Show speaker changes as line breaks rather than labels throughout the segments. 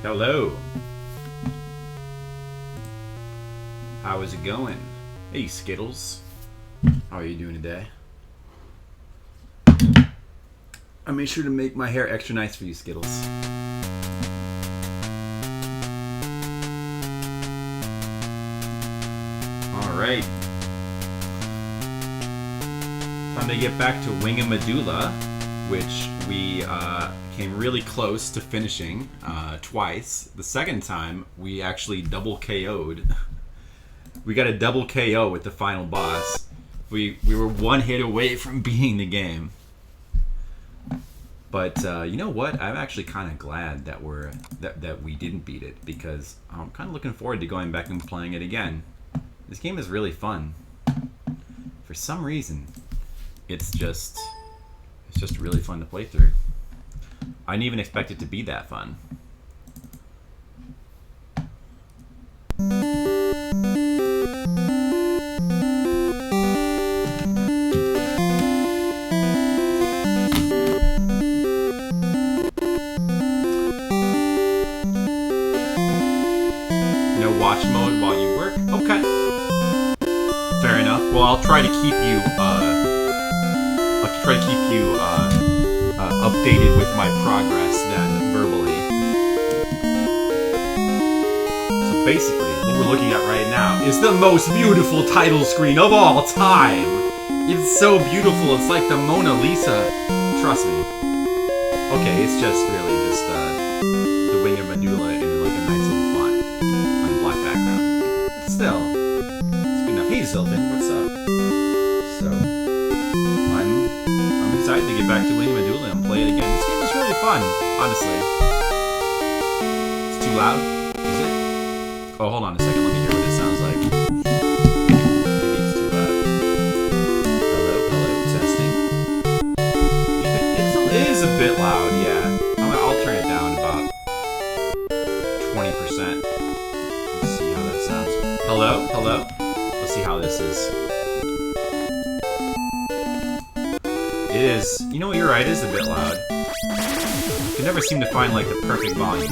Hello. How is it going? Hey, Skittles. How are you doing today? I made sure to make my hair extra nice for you, Skittles. Alright. Time to get back to Madoola, which we came really close to finishing twice. The second time, we actually double KO'd. We got a double KO with the final boss. We were one hit away from beating the game. But you know what? I'm actually kind of glad that we didn't beat it, because I'm kind of looking forward to going back and playing it again. This game is really fun. For some reason, it's just really fun to play through. I didn't even expect it to be that fun. No watch mode while you work? Okay. Fair enough. Well, I'll try to keep you updated with my progress then, verbally. So basically, what we're looking at right now is the most beautiful title screen of all time! It's so beautiful, it's like the Mona Lisa. Trust me. Okay, it's just really just the wing of Madoola in like a nice little font on a black background. But still, it's good enough. Hey Zilton, what's up? So, I'm excited to get back to Wing of Madoola and play it again. This game is really fun, honestly. It's too loud? Is it? Oh, hold on a second. Let me hear what it sounds like. Maybe it's too loud. Hello, testing. It is a bit loud, yeah. I'll turn it down about 20%. Let's see how that sounds. Hello? Let's see how this is. It is, you know what, you're right, it is a bit loud. You can never seem to find, like, the perfect volume.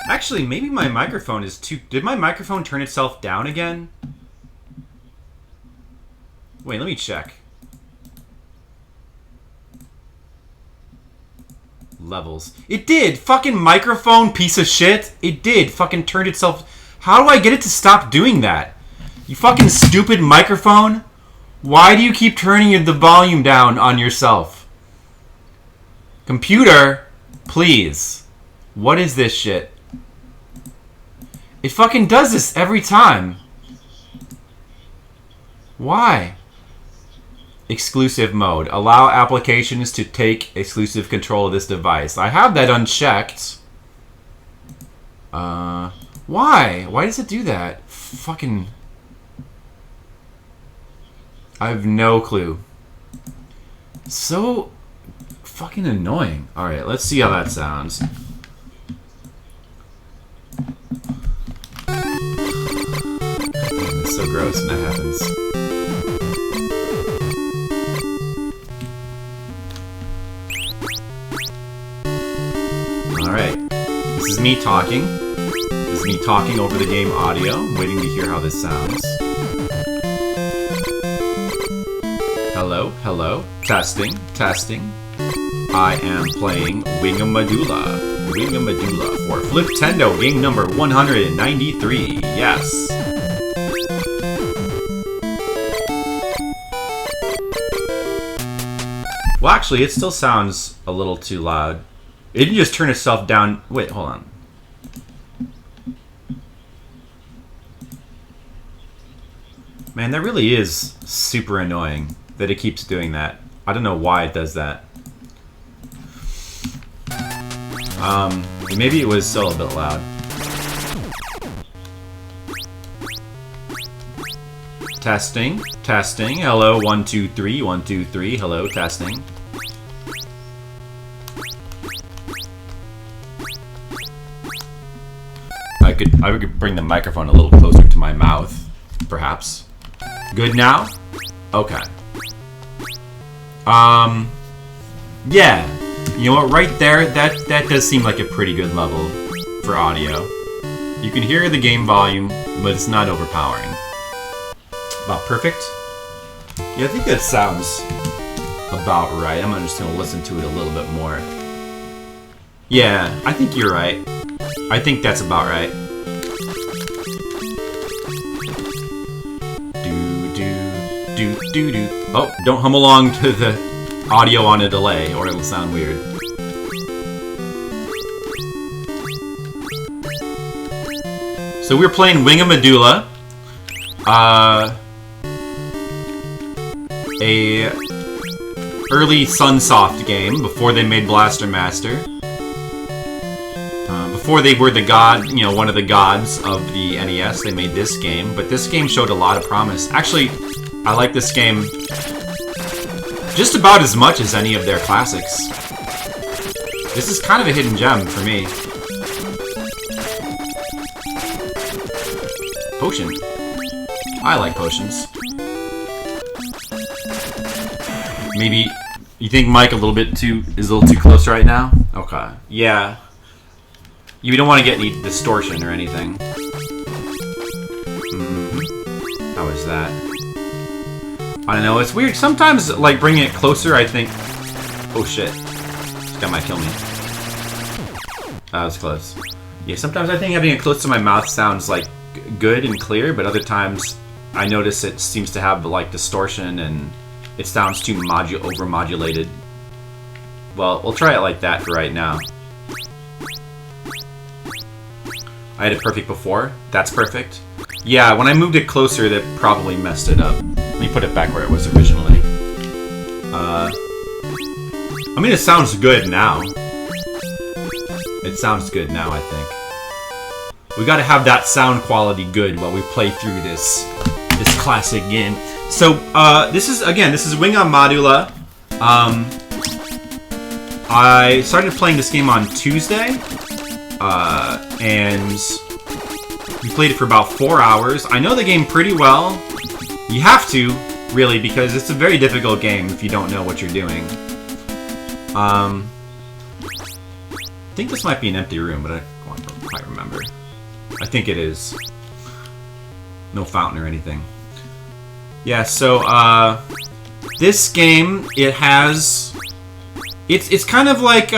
Actually, maybe my microphone is too... Did my microphone turn itself down again? Wait, let me check. Levels. It did! Fucking microphone, piece of shit! It did! Fucking turned itself... How do I get it to stop doing that? You fucking stupid microphone! Why do you keep turning the volume down on yourself? Computer, please. What is this shit? It fucking does this every time. Why? Exclusive mode. Allow applications to take exclusive control of this device. I have that unchecked. Why? Why does it do that? Fucking... I have no clue. So fucking annoying. Alright, let's see how that sounds. It's so gross when that happens. Alright, this is me talking. This is me talking over the game audio. I'm waiting to hear how this sounds. Hello, testing. I am playing Wing of Madoola for Fliptendo, game number 193, yes. Well, actually, it still sounds a little too loud. It didn't just turn itself down. Wait, hold on. Man, that really is super annoying that it keeps doing that. I don't know why it does that. Maybe it was still a bit loud. Testing. Hello, 1 2 3, 1 2 3. Hello, testing. I could bring the microphone a little closer to my mouth, perhaps. Good now? Okay. Yeah. You know what, right there, that does seem like a pretty good level for audio. You can hear the game volume, but it's not overpowering. About perfect? Yeah, I think that sounds about right. I'm just gonna listen to it a little bit more. Yeah, I think you're right. I think that's about right. Do. Oh, don't hum along to the audio on a delay, or it'll sound weird. So we're playing Wing of Madoola. A early Sunsoft game before they made Blaster Master. Before they were the god, you know, one of the gods of the NES, they made this game. But this game showed a lot of promise. Actually, I like this game just about as much as any of their classics. This is kind of a hidden gem for me. Potion. I like potions. Maybe you think Mike is a little too close right now? Okay. Yeah. You don't want to get any distortion or anything. How is that? I don't know, it's weird. Sometimes, like, bringing it closer, I think... Oh, shit. This guy might kill me. That was close. Yeah, sometimes I think having it close to my mouth sounds, like, good and clear, but other times I notice it seems to have, like, distortion and it sounds too over-modulated. Well, we'll try it like that for right now. I had it perfect before. That's perfect. Yeah, when I moved it closer, that probably messed it up. Let me put it back where it was originally. I mean, it sounds good now. It sounds good now, I think. We gotta have that sound quality good while we play through this classic game. So, this is Wing of Madoola. I started playing this game on Tuesday. And we played it for about 4 hours. I know the game pretty well. You have to, really, because it's a very difficult game if you don't know what you're doing. I think this might be an empty room, but I don't quite remember. I think it is. No fountain or anything. Yeah, so, this game, it has... It's kind of like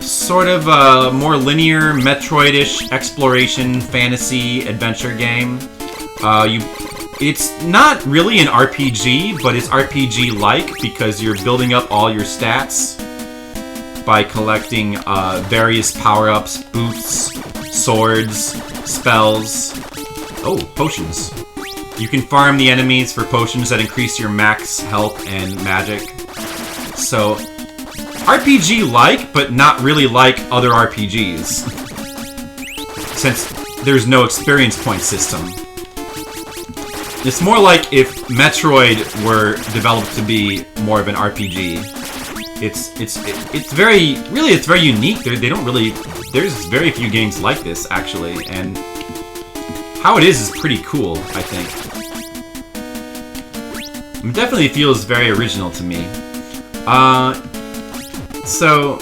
sort of a more linear, Metroid-ish exploration, fantasy, adventure game. It's not really an RPG, but it's RPG-like because you're building up all your stats by collecting various power-ups, boots, swords, spells. Oh, potions. You can farm the enemies for potions that increase your max health and magic. So... RPG-like, but not really like other RPGs. Since there's no experience point system. It's more like if Metroid were developed to be more of an RPG. It's very unique. They don't really... There's very few games like this, actually, and how it is pretty cool, I think. It definitely feels very original to me. So,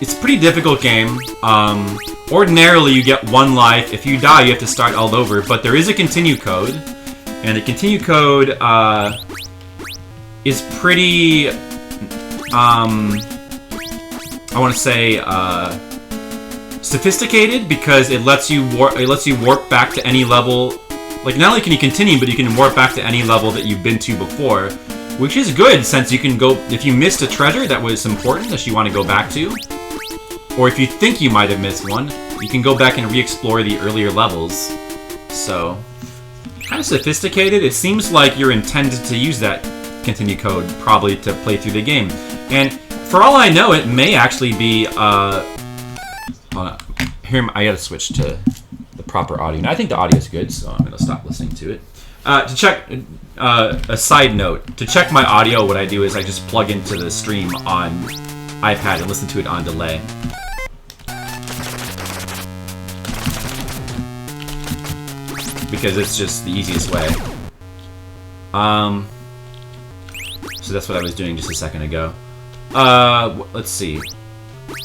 it's a pretty difficult game. Ordinarily, you get 1 life. If you die, you have to start all over. But there is a continue code. And the continue code is pretty... I want to say... sophisticated, because it lets you warp back to any level. Like, not only can you continue, but you can warp back to any level that you've been to before. Which is good, since you can go... If you missed a treasure that was important that you want to go back to, or if you think you might have missed one, you can go back and re-explore the earlier levels. So, kind of sophisticated. It seems like you're intended to use that continue code, probably, to play through the game. And, for all I know, it may actually be, hold on. Here, I gotta switch to the proper audio. Now, I think the audio is good, so I'm gonna stop listening to it. To check... a side note, to check my audio, what I do is I just plug into the stream on iPad and listen to it on delay. Because it's just the easiest way. So that's what I was doing just a second ago. Let's see.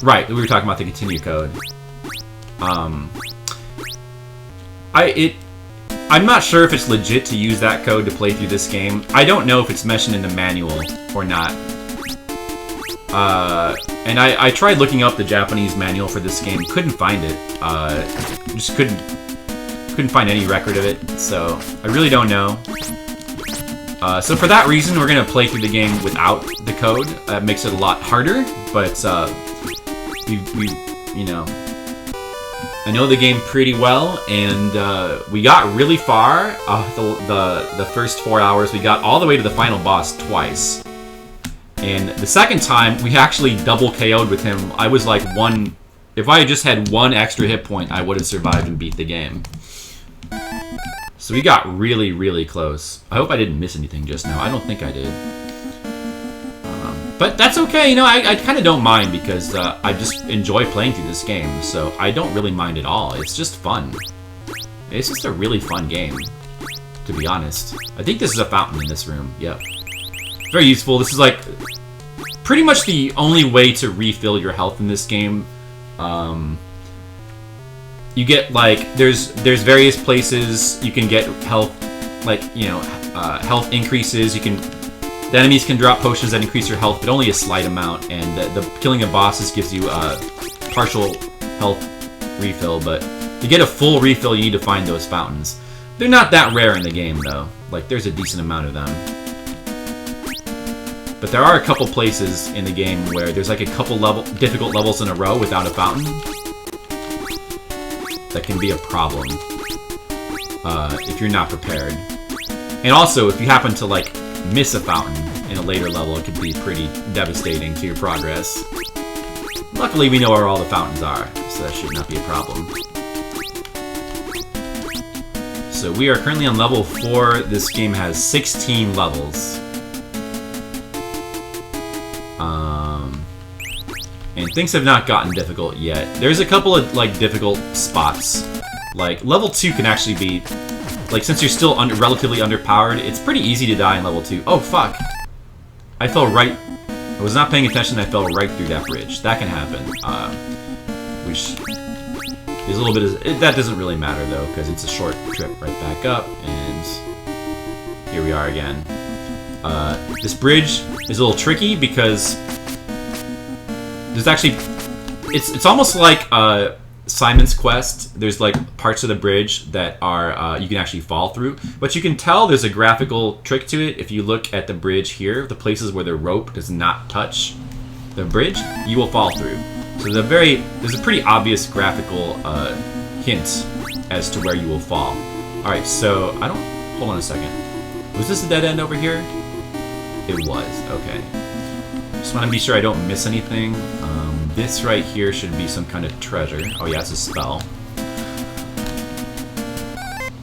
Right, we were talking about the continue code. I'm not sure if it's legit to use that code to play through this game. I don't know if it's mentioned in the manual or not. And I tried looking up the Japanese manual for this game, couldn't find it. Just couldn't find any record of it, so I really don't know. So for that reason, we're gonna play through the game without the code. That makes it a lot harder, but you know, I know the game pretty well, and we got really far. The first 4 hours, we got all the way to the final boss twice. And the second time, we actually double KO'd with him. I was like one... If I had just had one extra hit point, I would have survived and beat the game. So we got really, really close. I hope I didn't miss anything just now. I don't think I did. But that's okay, you know, I kind of don't mind because I just enjoy playing through this game. So I don't really mind at all. It's just fun. It's just a really fun game, to be honest. I think this is a fountain in this room. Yep. Very useful. This is like pretty much the only way to refill your health in this game. You get like there's various places you can get health, like, you know, health increases. The enemies can drop potions that increase your health, but only a slight amount. And the killing of bosses gives you a partial health refill. But to get a full refill, you need to find those fountains. They're not that rare in the game though. Like there's a decent amount of them. But there are a couple places in the game where there's like a couple difficult levels in a row without a fountain. That can be a problem if you're not prepared. And also, if you happen to like miss a fountain in a later level, it could be pretty devastating to your progress. Luckily, we know where all the fountains are, so that should not be a problem. So we are currently on level 4. This game has 16 levels. And things have not gotten difficult yet. There's a couple of like difficult spots. Like level 2 can actually be, like, since you're still relatively underpowered, it's pretty easy to die in level 2. Oh fuck! I fell right. I was not paying attention. I fell right through that bridge. That can happen. Which is a little bit. That doesn't really matter though, because it's a short trip right back up, and here we are again. This bridge is a little tricky because there's actually, it's almost like Simon's Quest. There's like parts of the bridge that are you can actually fall through, but you can tell there's a graphical trick to it. If you look at the bridge here, the places where the rope does not touch the bridge, you will fall through. So there's a pretty obvious graphical hint as to where you will fall. All right, so hold on a second. Was this a dead end over here? It was. Okay. Just want to be sure I don't miss anything. This right here should be some kind of treasure. Oh yeah, it's a spell.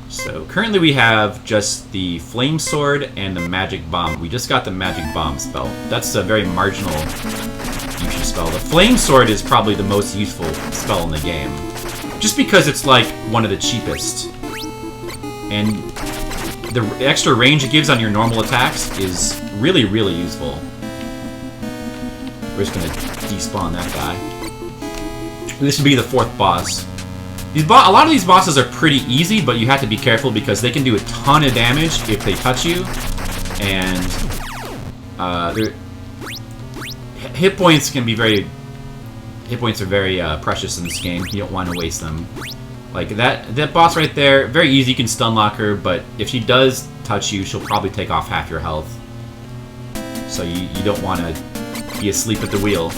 So currently we have just the flame sword and the magic bomb. We just got the magic bomb spell. That's a very marginal usage spell. The flame sword is probably the most useful spell in the game, just because it's like one of the cheapest. And the extra range it gives on your normal attacks is really, really useful. We're just gonna despawn that guy. This would be the 4th boss. A lot of these bosses are pretty easy, but you have to be careful because they can do a ton of damage if they touch you. And hit points are very precious in this game. You don't want to waste them. Like that boss right there, very easy. You can stun lock her, but if she does touch you, she'll probably take off half your health. So you don't want to be asleep at the wheel.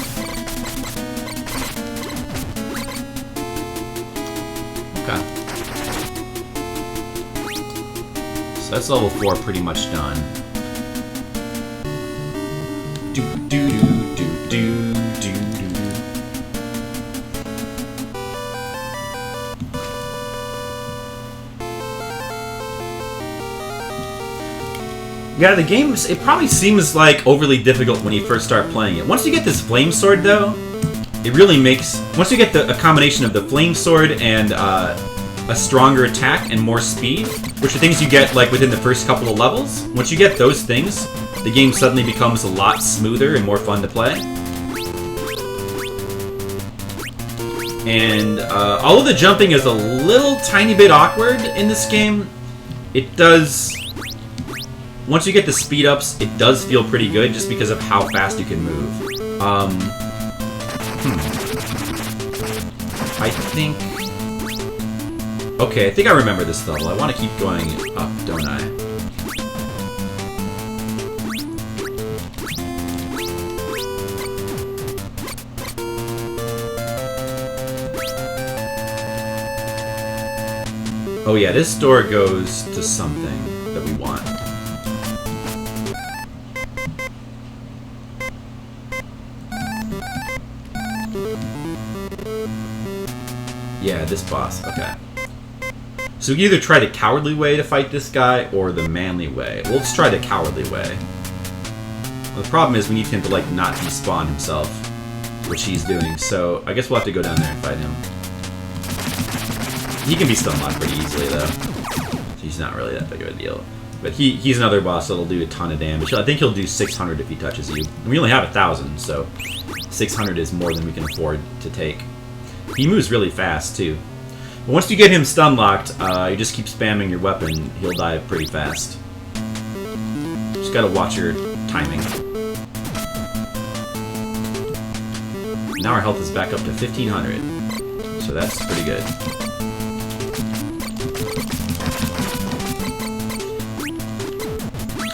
Okay. So that's level 4 pretty much done. Yeah, the game, it probably seems like overly difficult when you first start playing it. Once you get this flame sword though, it really makes, once you get a combination of the flame sword and a stronger attack and more speed, which are things you get like within the first couple of levels. Once you get those things, the game suddenly becomes a lot smoother and more fun to play. And although the jumping is a little tiny bit awkward in this game, it does... Once you get the speed ups, it does feel pretty good just because of how fast you can move. I think... Okay, I think I remember this level. I want to keep going up, don't I? Oh yeah, this door goes to something that we want. Yeah, this boss. Okay. So we can either try the cowardly way to fight this guy, or the manly way. Well, let's try the cowardly way. Well, the problem is we need him to, like, not despawn himself, which he's doing, so I guess we'll have to go down there and fight him. He can be stun-locked pretty easily, though. So he's not really that big of a deal. But he's another boss that'll do a ton of damage. I think he'll do 600 if he touches you. And we only have 1,000, so 600 is more than we can afford to take. He moves really fast, too. But once you get him stun-locked, you just keep spamming your weapon, he'll die pretty fast. Just gotta watch your timing. Now our health is back up to 1,500. So that's pretty good.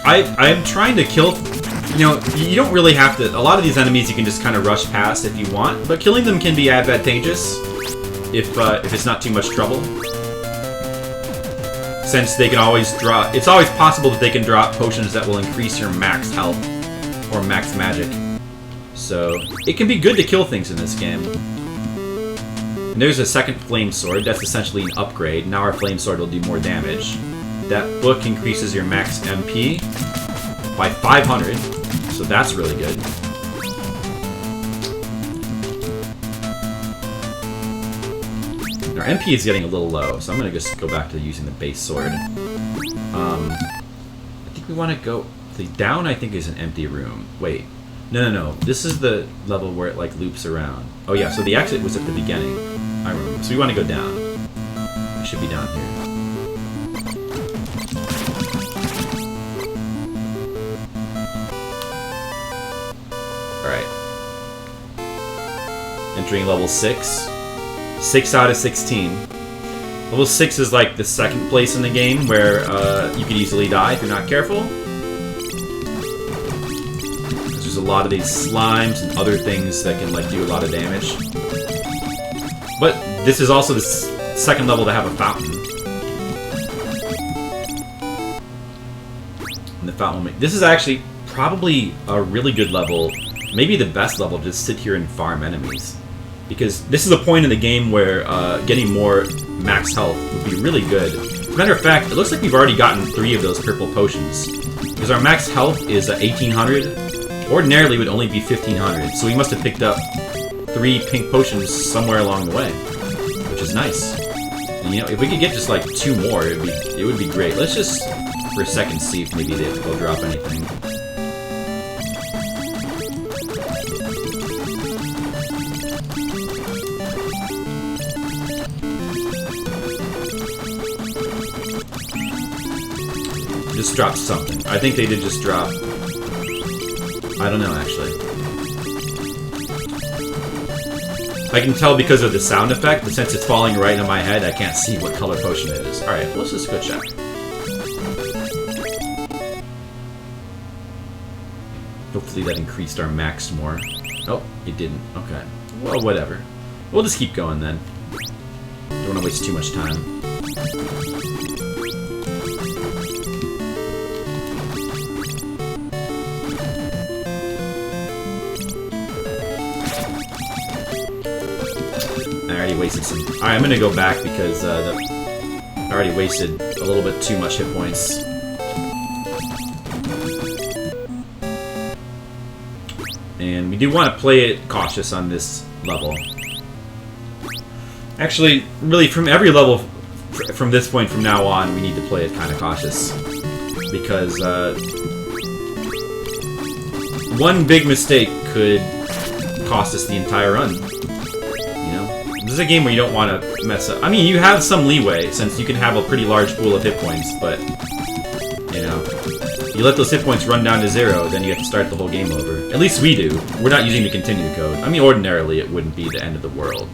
I'm trying to kill... You know, you don't really have to... A lot of these enemies you can just kind of rush past if you want, but killing them can be advantageous if it's not too much trouble. Since they can always drop... It's always possible that they can drop potions that will increase your max health or max magic. So, it can be good to kill things in this game. And there's a second flame sword. That's essentially an upgrade. Now our flame sword will do more damage. That book increases your max MP by 500, so that's really good. Our MP is getting a little low, so I'm going to just go back to using the base sword. I think we want to go... The down, I think, is an empty room. Wait. No. This is the level where it, like, loops around. Oh, yeah, so the exit was at the beginning. I remember. So we want to go down. It should be down here. Alright. Entering level 6. 6 out of 16. Level 6 is like the second place in the game where you could easily die if you're not careful. Because there's a lot of these slimes and other things that can like do a lot of damage. But this is also the second level to have a fountain. And the fountain... This is actually probably a really good level. Maybe the best level to just sit here and farm enemies. Because this is a point in the game where getting more max health would be really good. As a matter of fact, it looks like we've already gotten 3 of those purple potions. Because our max health is 1,800. Ordinarily it would only be 1,500. So we must have picked up 3 pink potions somewhere along the way. Which is nice. And you know, if we could get just like 2 more, it would be great. Let's just, for a second, see if maybe they'll drop anything. Just dropped something. I think they did just drop... I don't know, actually. I can tell because of the sound effect, but since it's falling right on my head, I can't see what color potion it is. Alright, let's just go check. Hopefully that increased our max more. Oh, it didn't. Okay. Well, whatever. We'll just keep going then. Don't want to waste too much time. I already wasted some... Alright, I'm gonna go back because I already wasted a little bit too much hit points. And we do want to play it cautious on this level. Actually, really, from every level from this point from now on, we need to play it kind of cautious. Because one big mistake could cost us the entire run. You know? This is a game where you don't want to mess up. I mean, you have some leeway, since you can have a pretty large pool of hit points, but, you know, you let those hit points run down to 0, then you have to start the whole game over. At least we do. We're not using the continue code. I mean, ordinarily, it wouldn't be the end of the world.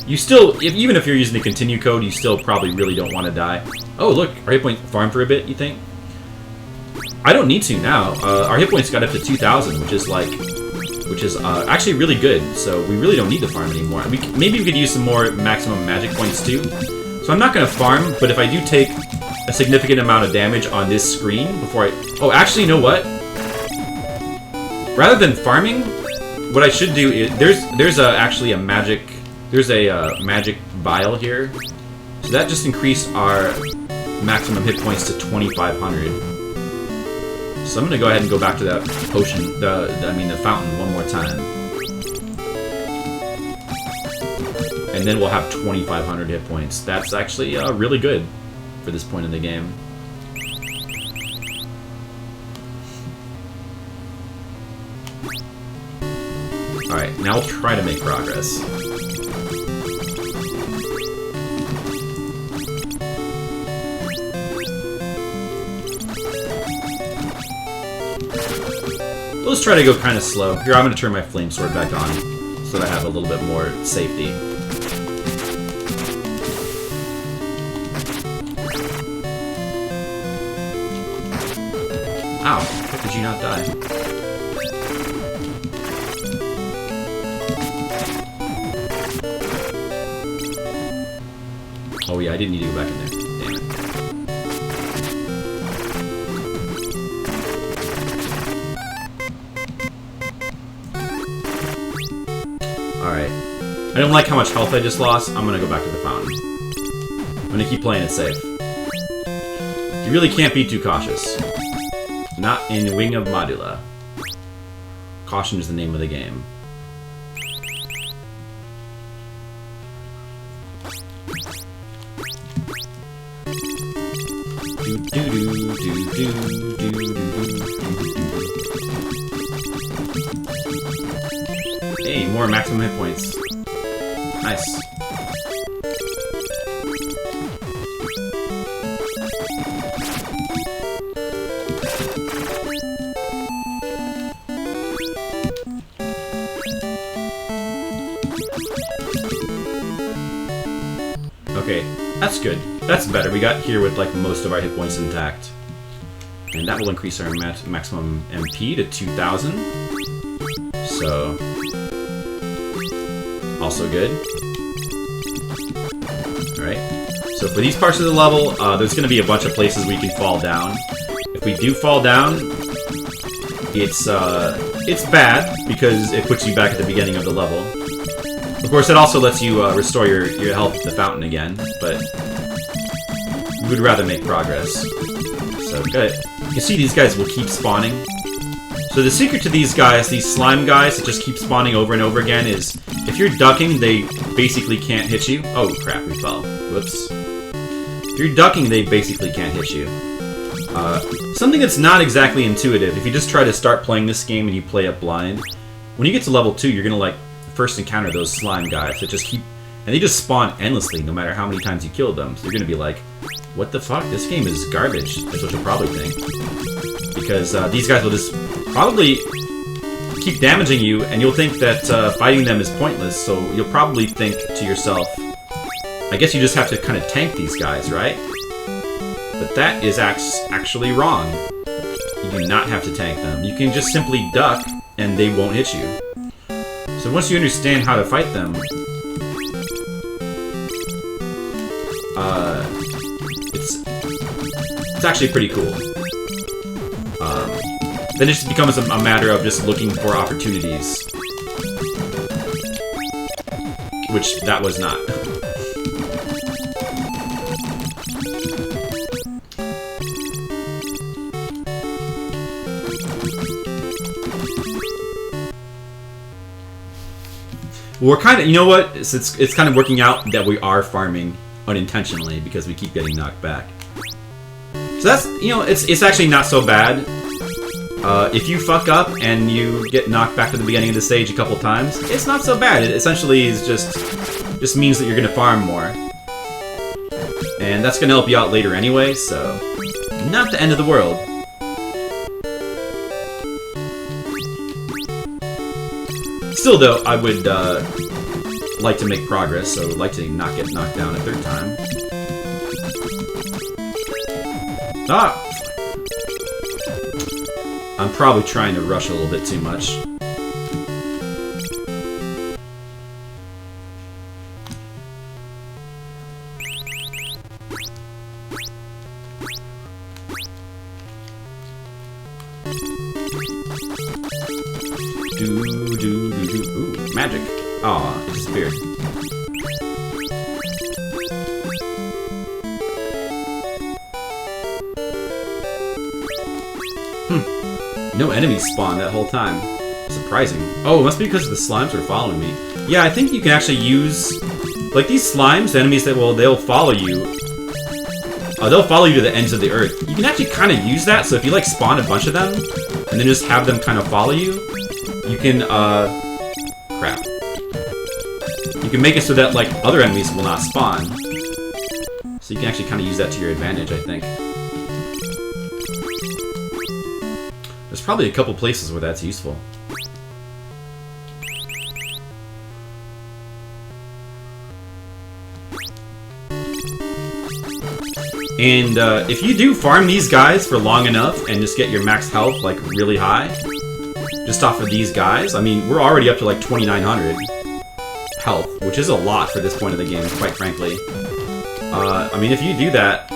You still, even if you're using the continue code, you still probably really don't want to die. Oh, look, our hit point farm for a bit, you think? I don't need to now. Our hit points got up to 2,000, which is actually really good. So we really don't need to farm anymore. Maybe we could use some more maximum magic points too. So I'm not gonna farm, but if I do take a significant amount of damage on this screen before I... Oh, actually, you know what? Rather than farming, what I should do is there's actually a magic. There's a magic vial here, so that just increased our maximum hit points to 2,500. So I'm gonna go ahead and go back to that potion, the fountain one more time, and then we'll have 2,500 hit points. That's actually really good for this point in the game. All right, now we'll try to make progress. Let's try to go kind of slow. Here, I'm going to turn my flame sword back on so that I have a little bit more safety. Ow, how did you not die? Oh yeah, I didn't need to go back in there. Damn it. Alright. I don't like how much health I just lost. I'm gonna go back to the fountain. I'm gonna keep playing it safe. You really can't be too cautious. Not in Wing of Madoola. Caution is the name of the game. Hey, more maximum hit points. Nice. Okay, that's good. That's better. We got here with like most of our hit points intact. And that will increase our maximum MP to 2,000. So, also good. Alright. So for these parts of the level, there's going to be a bunch of places we can fall down. If we do fall down, it's bad, because it puts you back at the beginning of the level. Of course, it also lets you restore your health at the fountain again, but we would rather make progress. So, good. You can see these guys will keep spawning. So the secret to these guys, these slime guys that just keep spawning over and over again, is if you're ducking, they basically can't hit you. Oh crap, we fell. Whoops. If you're ducking, they basically can't hit you. Something that's not exactly intuitive, if you just try to start playing this game and you play it blind, when you get to level 2, you're gonna like first encounter those slime guys that just keep... And they just spawn endlessly no matter how many times you kill them. So you're gonna be like, what the fuck? This game is garbage. That's what you'll probably think. Because these guys will just probably keep damaging you, and you'll think that fighting them is pointless, so you'll probably think to yourself, I guess you just have to kind of tank these guys, right? But that is actually wrong. You do not have to tank them. You can just simply duck, and they won't hit you. So once you understand how to fight them, it's actually pretty cool. Then it just becomes a matter of just looking for opportunities. Which that was not. We're kind of, you know what? It's kind of working out that we are farming unintentionally because we keep getting knocked back. So that's, you know, it's actually not so bad. If you fuck up and you get knocked back to the beginning of the stage a couple times, it's not so bad. It essentially is just means that you're gonna farm more. And that's gonna help you out later anyway, so not the end of the world. Still though, I would like to make progress, so I would like to not get knocked down a third time. Ah! I'm probably trying to rush a little bit too much. Ooh, magic. Aw, it disappeared. No enemies spawned that whole time. Surprising. Oh, it must be because the slimes were following me. Yeah, I think you can actually use... Like, these slimes, the enemies that, well, they'll follow you. They'll follow you to the ends of the earth. You can actually kind of use that, so if you, like, spawn a bunch of them, and then just have them kind of follow you, you can, crap. You can make it so that, like, other enemies will not spawn. So you can actually kind of use that to your advantage, I think. There's probably a couple places where that's useful. And if you do farm these guys for long enough and just get your max health like really high, just off of these guys, I mean, we're already up to like 2,900 health, which is a lot for this point of the game, quite frankly. I mean, if you do that,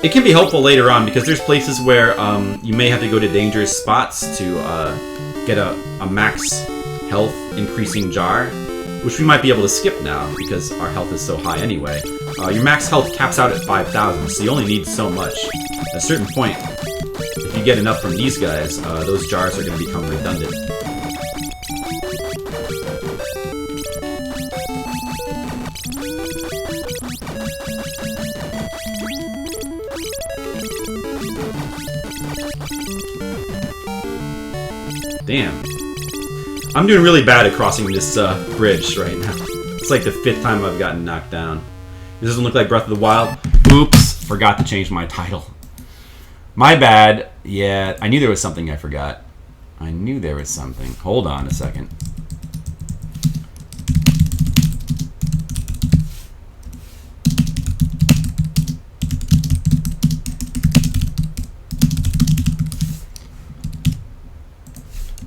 it can be helpful later on, because there's places where you may have to go to dangerous spots to get a max health increasing jar, which we might be able to skip now, because our health is so high anyway. Your max health caps out at 5,000, so you only need so much. At a certain point, if you get enough from these guys, those jars are going to become redundant. Damn. I'm doing really bad at crossing this bridge right now. It's like the 5th time I've gotten knocked down. This doesn't look like Breath of the Wild. Oops, forgot to change my title. My bad. Yeah, I knew there was something I forgot. I knew there was something. Hold on a second.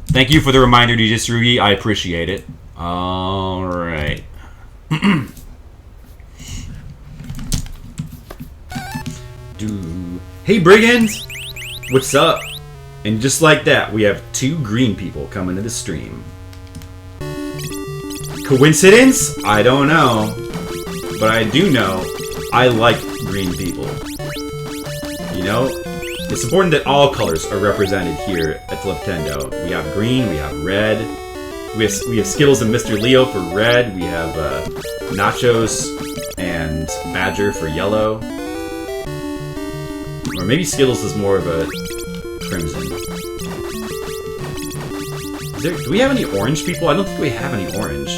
Thank you for the reminder, DJ Surugi. I appreciate it. Alright. Hey, Brigands! What's up? And just like that, we have 2 green people coming to the stream. Coincidence? I don't know. But I do know I like green people. You know? It's important that all colors are represented here at Fliptendo. We have green, we have red, we have Skittles and Mr. Leo for red, we have Nachos and Badger for yellow. Or maybe Skittles is more of a crimson. Do we have any orange people? I don't think we have any orange.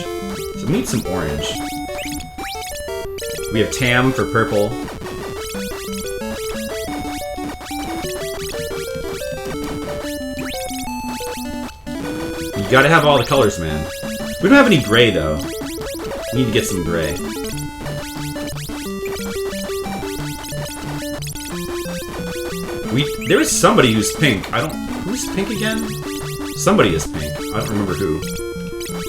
So we need some orange. We have Tam for purple. You gotta have all the colors, man. We don't have any gray, though. We need to get some gray. There is somebody who's pink. I don't... Who's pink again? Somebody is pink. I don't remember who.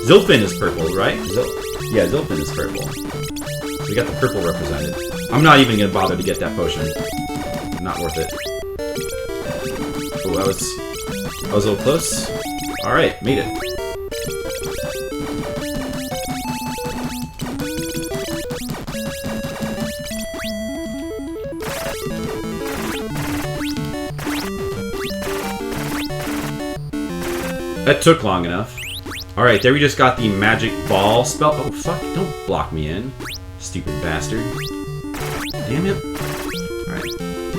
Zilfin is purple, right? Yeah, Zilfin is purple. So we got the purple represented. I'm not even gonna bother to get that potion. Not worth it. Oh, that was a little close. Alright, made it. That took long enough. Alright, there we just got the magic ball spell. Oh, fuck, don't block me in. Stupid bastard. Damn it.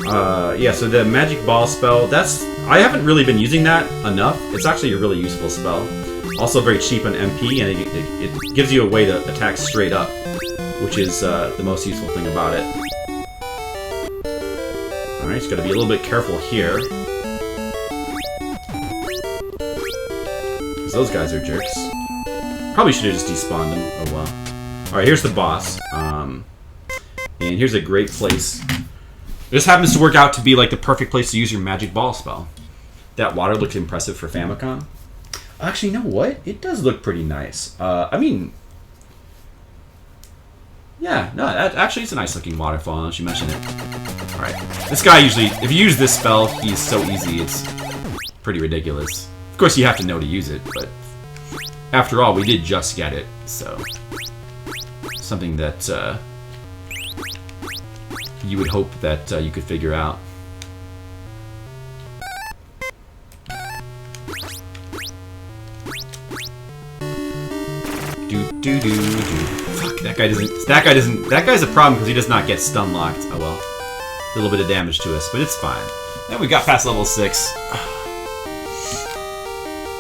Alright. Yeah, so the magic ball spell, I haven't really been using that enough. It's actually a really useful spell. Also very cheap on MP, and it gives you a way to attack straight up, which is the most useful thing about it. Alright, just gotta be a little bit careful here. Because those guys are jerks. Probably should have just despawned them. Oh well. Alright, here's the boss. And here's a great place. This happens to work out to be like the perfect place to use your magic ball spell. That water looks impressive for Famicom. Actually, you know what? It does look pretty nice. I mean... Yeah, no, actually it's a nice looking waterfall, unless you mention it. Alright. This guy usually, if you use this spell, he's so easy, it's pretty ridiculous. Of course you have to know to use it, but... After all, we did just get it, so... Something that, you would hope that you could figure out. Fuck, that guy's a problem because he does not get stun locked. Oh well. A little bit of damage to us, but it's fine. And we got past level 6.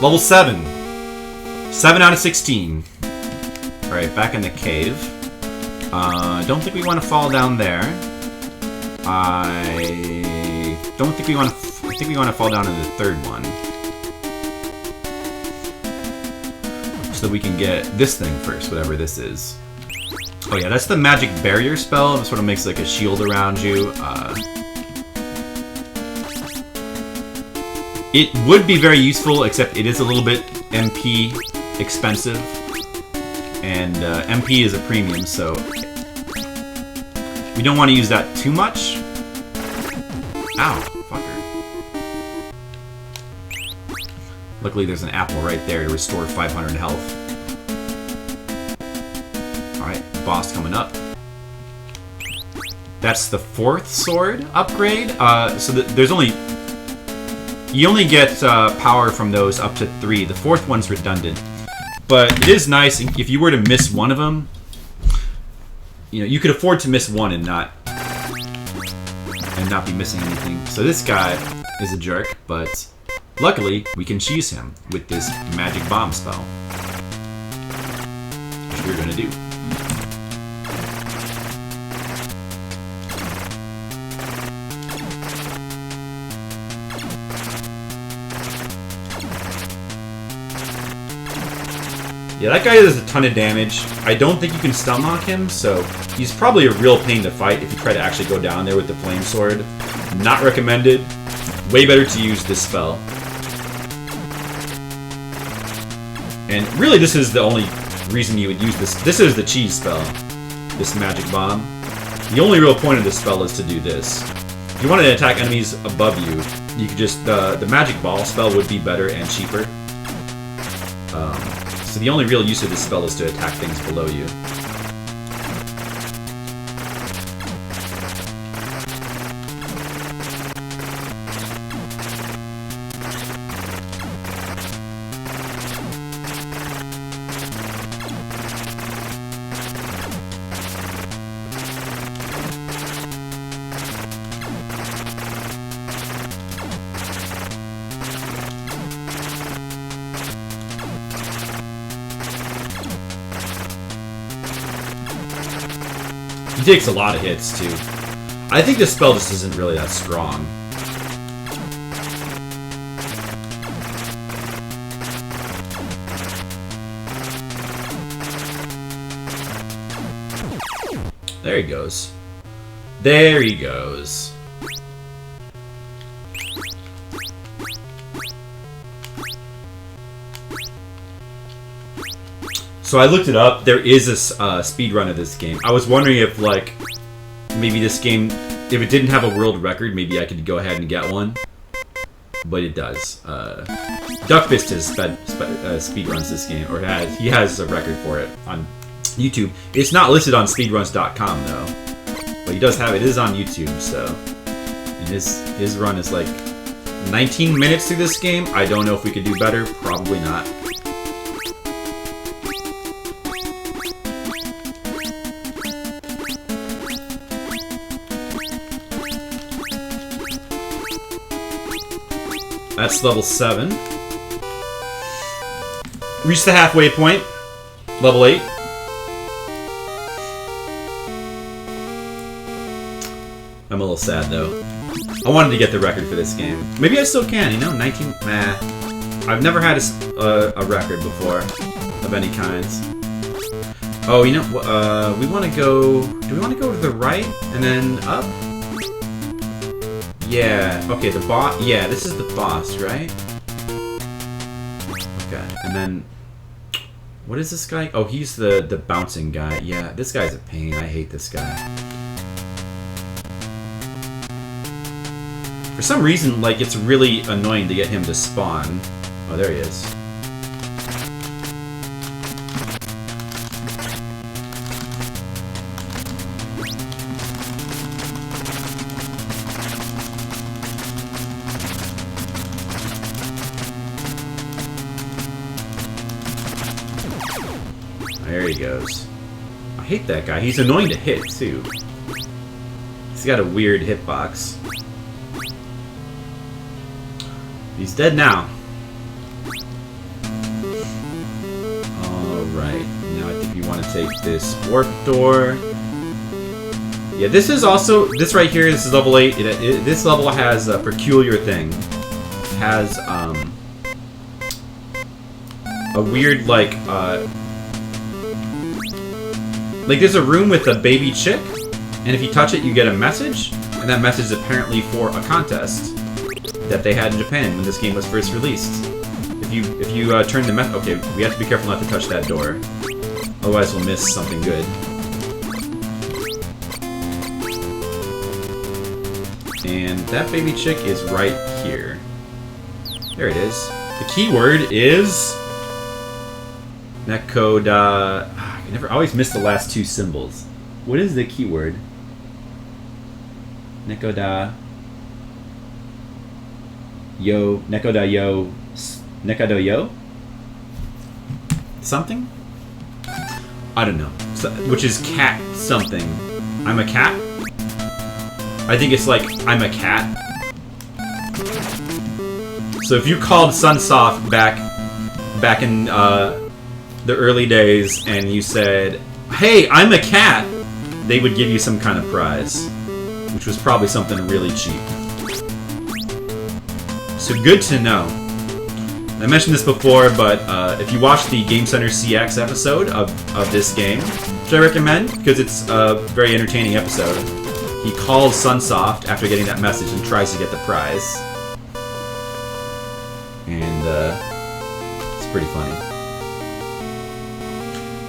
Level 7. 7 out of 16. Alright, back in the cave. I don't think we want to fall down there. I think we want to fall down in the third one. So that we can get this thing first, whatever this is. Oh yeah, that's the magic barrier spell. It sort of makes like a shield around you. It would be very useful, except it is a little bit MP expensive. And MP is a premium, so we don't want to use that too much. Ow, fucker. Luckily there's an apple right there to restore 500 health. Alright, boss coming up. That's the 4th sword upgrade. So there's only... You only get power from those up to 3. The 4th one's redundant. But it is nice if you were to miss one of them. You know, you could afford to miss one and not be missing anything. So this guy is a jerk, but luckily we can cheese him with this magic bomb spell, which we're gonna do. Yeah, that guy does a ton of damage. I don't think you can stun lock him, so he's probably a real pain to fight if you try to actually go down there with the flame sword. Not recommended. Way better to use this spell. And really, this is the only reason you would use this. This is the cheese spell, this magic bomb. The only real point of this spell is to do this. If you wanted to attack enemies above you, you could just... the magic ball spell would be better and cheaper. So the only real use of this spell is to attack things below you. He takes a lot of hits, too. I think this spell just isn't really that strong. There he goes. There he goes. So I looked it up. There is a speed run of this game. I was wondering if, like, maybe this game, if it didn't have a world record, maybe I could go ahead and get one. But it does. Duckfist has speed runs this game, or he has a record for it on YouTube. It's not listed on speedruns.com though, but he does have it. It is on YouTube. So, and his run is like 19 minutes through this game. I don't know if we could do better. Probably not. That's level 7. Reach the halfway point. Level 8. I'm a little sad though. I wanted to get the record for this game. Maybe I still can, you know? 19... Meh. I've never had a record before of any kinds. Oh, you know, we want to go... Do we want to go to the right and then up? Yeah, okay, the boss... Yeah, this is the boss, right? Okay, and then... What is this guy? Oh, he's the bouncing guy. Yeah, this guy's a pain. I hate this guy. For some reason, like, it's really annoying to get him to spawn. Oh, there he is. There he goes. I hate that guy. He's annoying to hit, too. He's got a weird hitbox. He's dead now. Alright. Now I think you want to take this warp door. Yeah, this is also... This right here, this is level 8. This level has a peculiar thing. It has, a weird, like, there's a room with a baby chick, and if you touch it, you get a message, and that message is apparently for a contest that they had in Japan when this game was first released. If you turn the message... Okay, we have to be careful not to touch that door, otherwise we'll miss something good. And that baby chick is right here. There it is. The keyword is... Nekoda... I always miss the last two symbols. What is the keyword? Nekoda... Yo... Nekoda yo... Nekoda yo? Something? I don't know. So, which is cat something. I'm a cat? I think it's like, I'm a cat. So if you called Sunsoft back in the early days and you said, hey, I'm a cat, they would give you some kind of prize, which was probably something really cheap. So good to know. I mentioned this before, but if you watch the Game Center CX episode of this game, which I recommend because it's a very entertaining episode, he calls Sunsoft after getting that message and tries to get the prize. And it's pretty funny.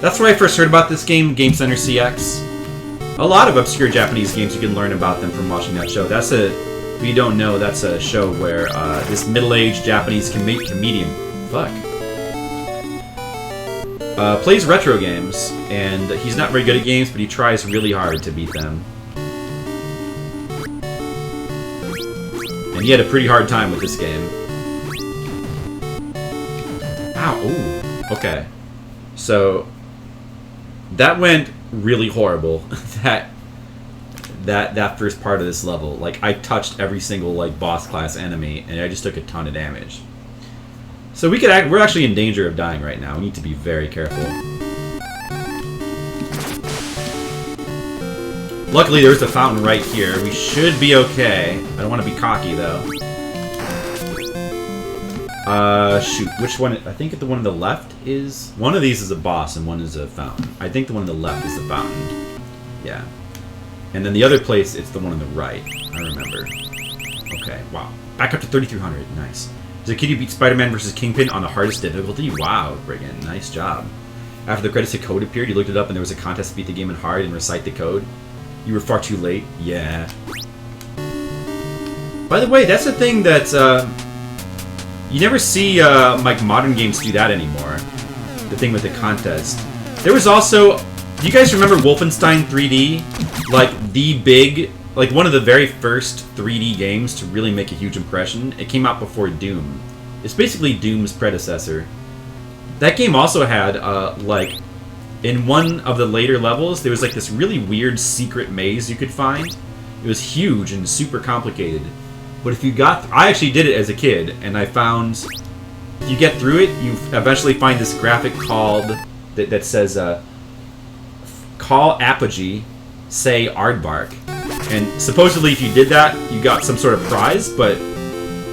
That's where I first heard about this game, Game Center CX. A lot of obscure Japanese games, you can learn about them from watching that show. That's if you don't know, that's a show where this middle-aged Japanese comedian plays retro games, and he's not very good at games, but he tries really hard to beat them. And he had a pretty hard time with this game. Ow, ooh, okay. So, that went really horrible, that first part of this level. Like, I touched every single, like, boss class enemy, and I just took a ton of damage. So we're actually in danger of dying right now. We need to be very careful. Luckily, there's a fountain right here. We should be okay. I don't want to be cocky, though. Shoot. Which one? I think the one on the left is... One of these is a boss, and one is a fountain. I think the one on the left is the fountain. Yeah. And then the other place, it's the one on the right. I remember. Okay, wow. Back up to 3,300. Nice. There's a kid who beat Spider-Man vs. Kingpin on the hardest difficulty. Wow, Brigand. Nice job. After the credits, a code appeared. You looked it up, and there was a contest to beat the game in hard and recite the code. You were far too late. Yeah. By the way, that's the thing that you never see like modern games do that anymore. The thing with the contest. There was also... Do you guys remember Wolfenstein 3D? Like like one of the very first 3D games to really make a huge impression. It came out before Doom. It's basically Doom's predecessor. That game also had like... In one of the later levels, there was like this really weird secret maze you could find. It was huge and super complicated. But if you got... I actually did it as a kid, and I found... If you get through it, you eventually find this graphic called... That says, Call Apogee, say Aardvark. And supposedly if you did that, you got some sort of prize, but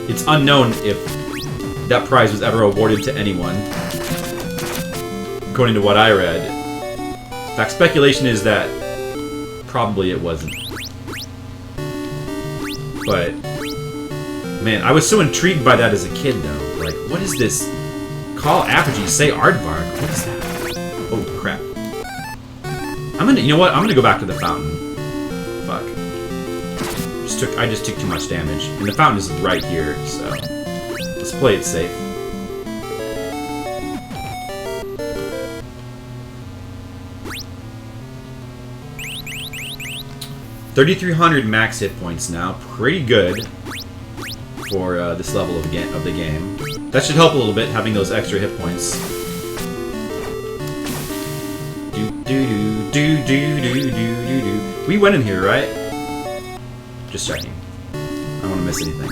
it's unknown if that prize was ever awarded to anyone. According to what I read. In fact, speculation is that probably it wasn't. But, man, I was so intrigued by that as a kid, though. Like, what is this? Call Apogee, say Aardvark. What is that? Oh, crap. You know what? I'm gonna go back to the fountain. Fuck. I just took too much damage. And the fountain is right here, so... Let's play it safe. $3,300 max hit points now. Pretty good for this level of the game. That should help a little bit, having those extra hit points. We went in here, right? Just checking. I don't want to miss anything.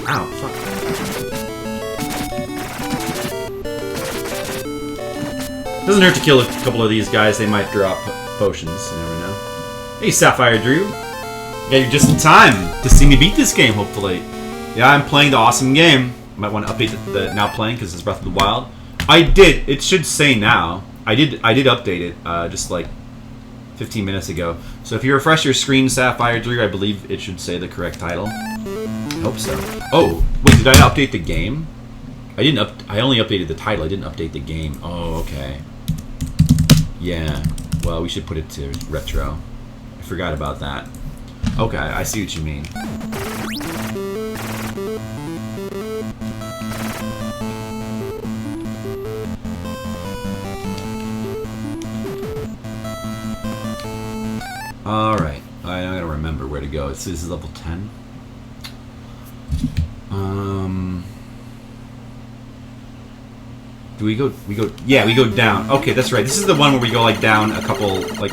Ow, fuck. Doesn't hurt to kill a couple of these guys. They might drop potions. You never know. Hey, Sapphire Drew. Got you just in time to see me beat this game, hopefully. Yeah, I'm playing the awesome game. Might want to update the now playing because it's Breath of the Wild. I did. It should say now. I did update it just like 15 minutes ago. So if you refresh your screen, Sapphire Drew, I believe it should say the correct title. I hope so. Oh, wait, did I update the game? I only updated the title. I didn't update the game. Oh, okay. Yeah. Well, we should put it to retro. I forgot about that. Okay, I see what you mean. Alright, I gotta remember where to go. This is level 10. Do we go, yeah, we go down. Okay, that's right. This is the one where we go, like, down a couple, like,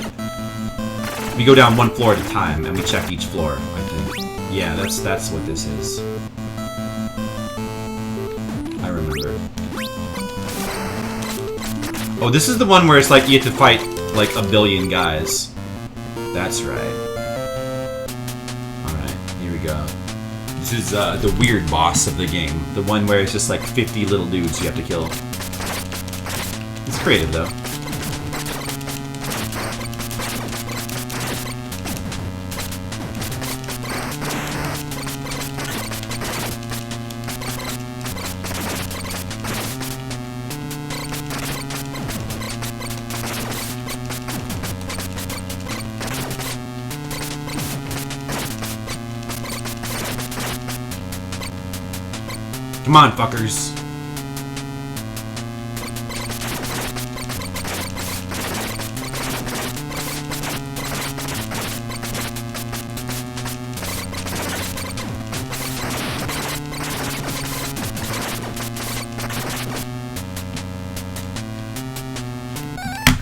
we go down one floor at a time, and we check each floor, I think. Yeah, that's what this is. I remember. Oh, this is the one where it's like you have to fight, like, a billion guys. That's right. Alright, here we go. This is the weird boss of the game. The one where it's just like 50 little dudes you have to kill. It's creative, though. Come on, fuckers.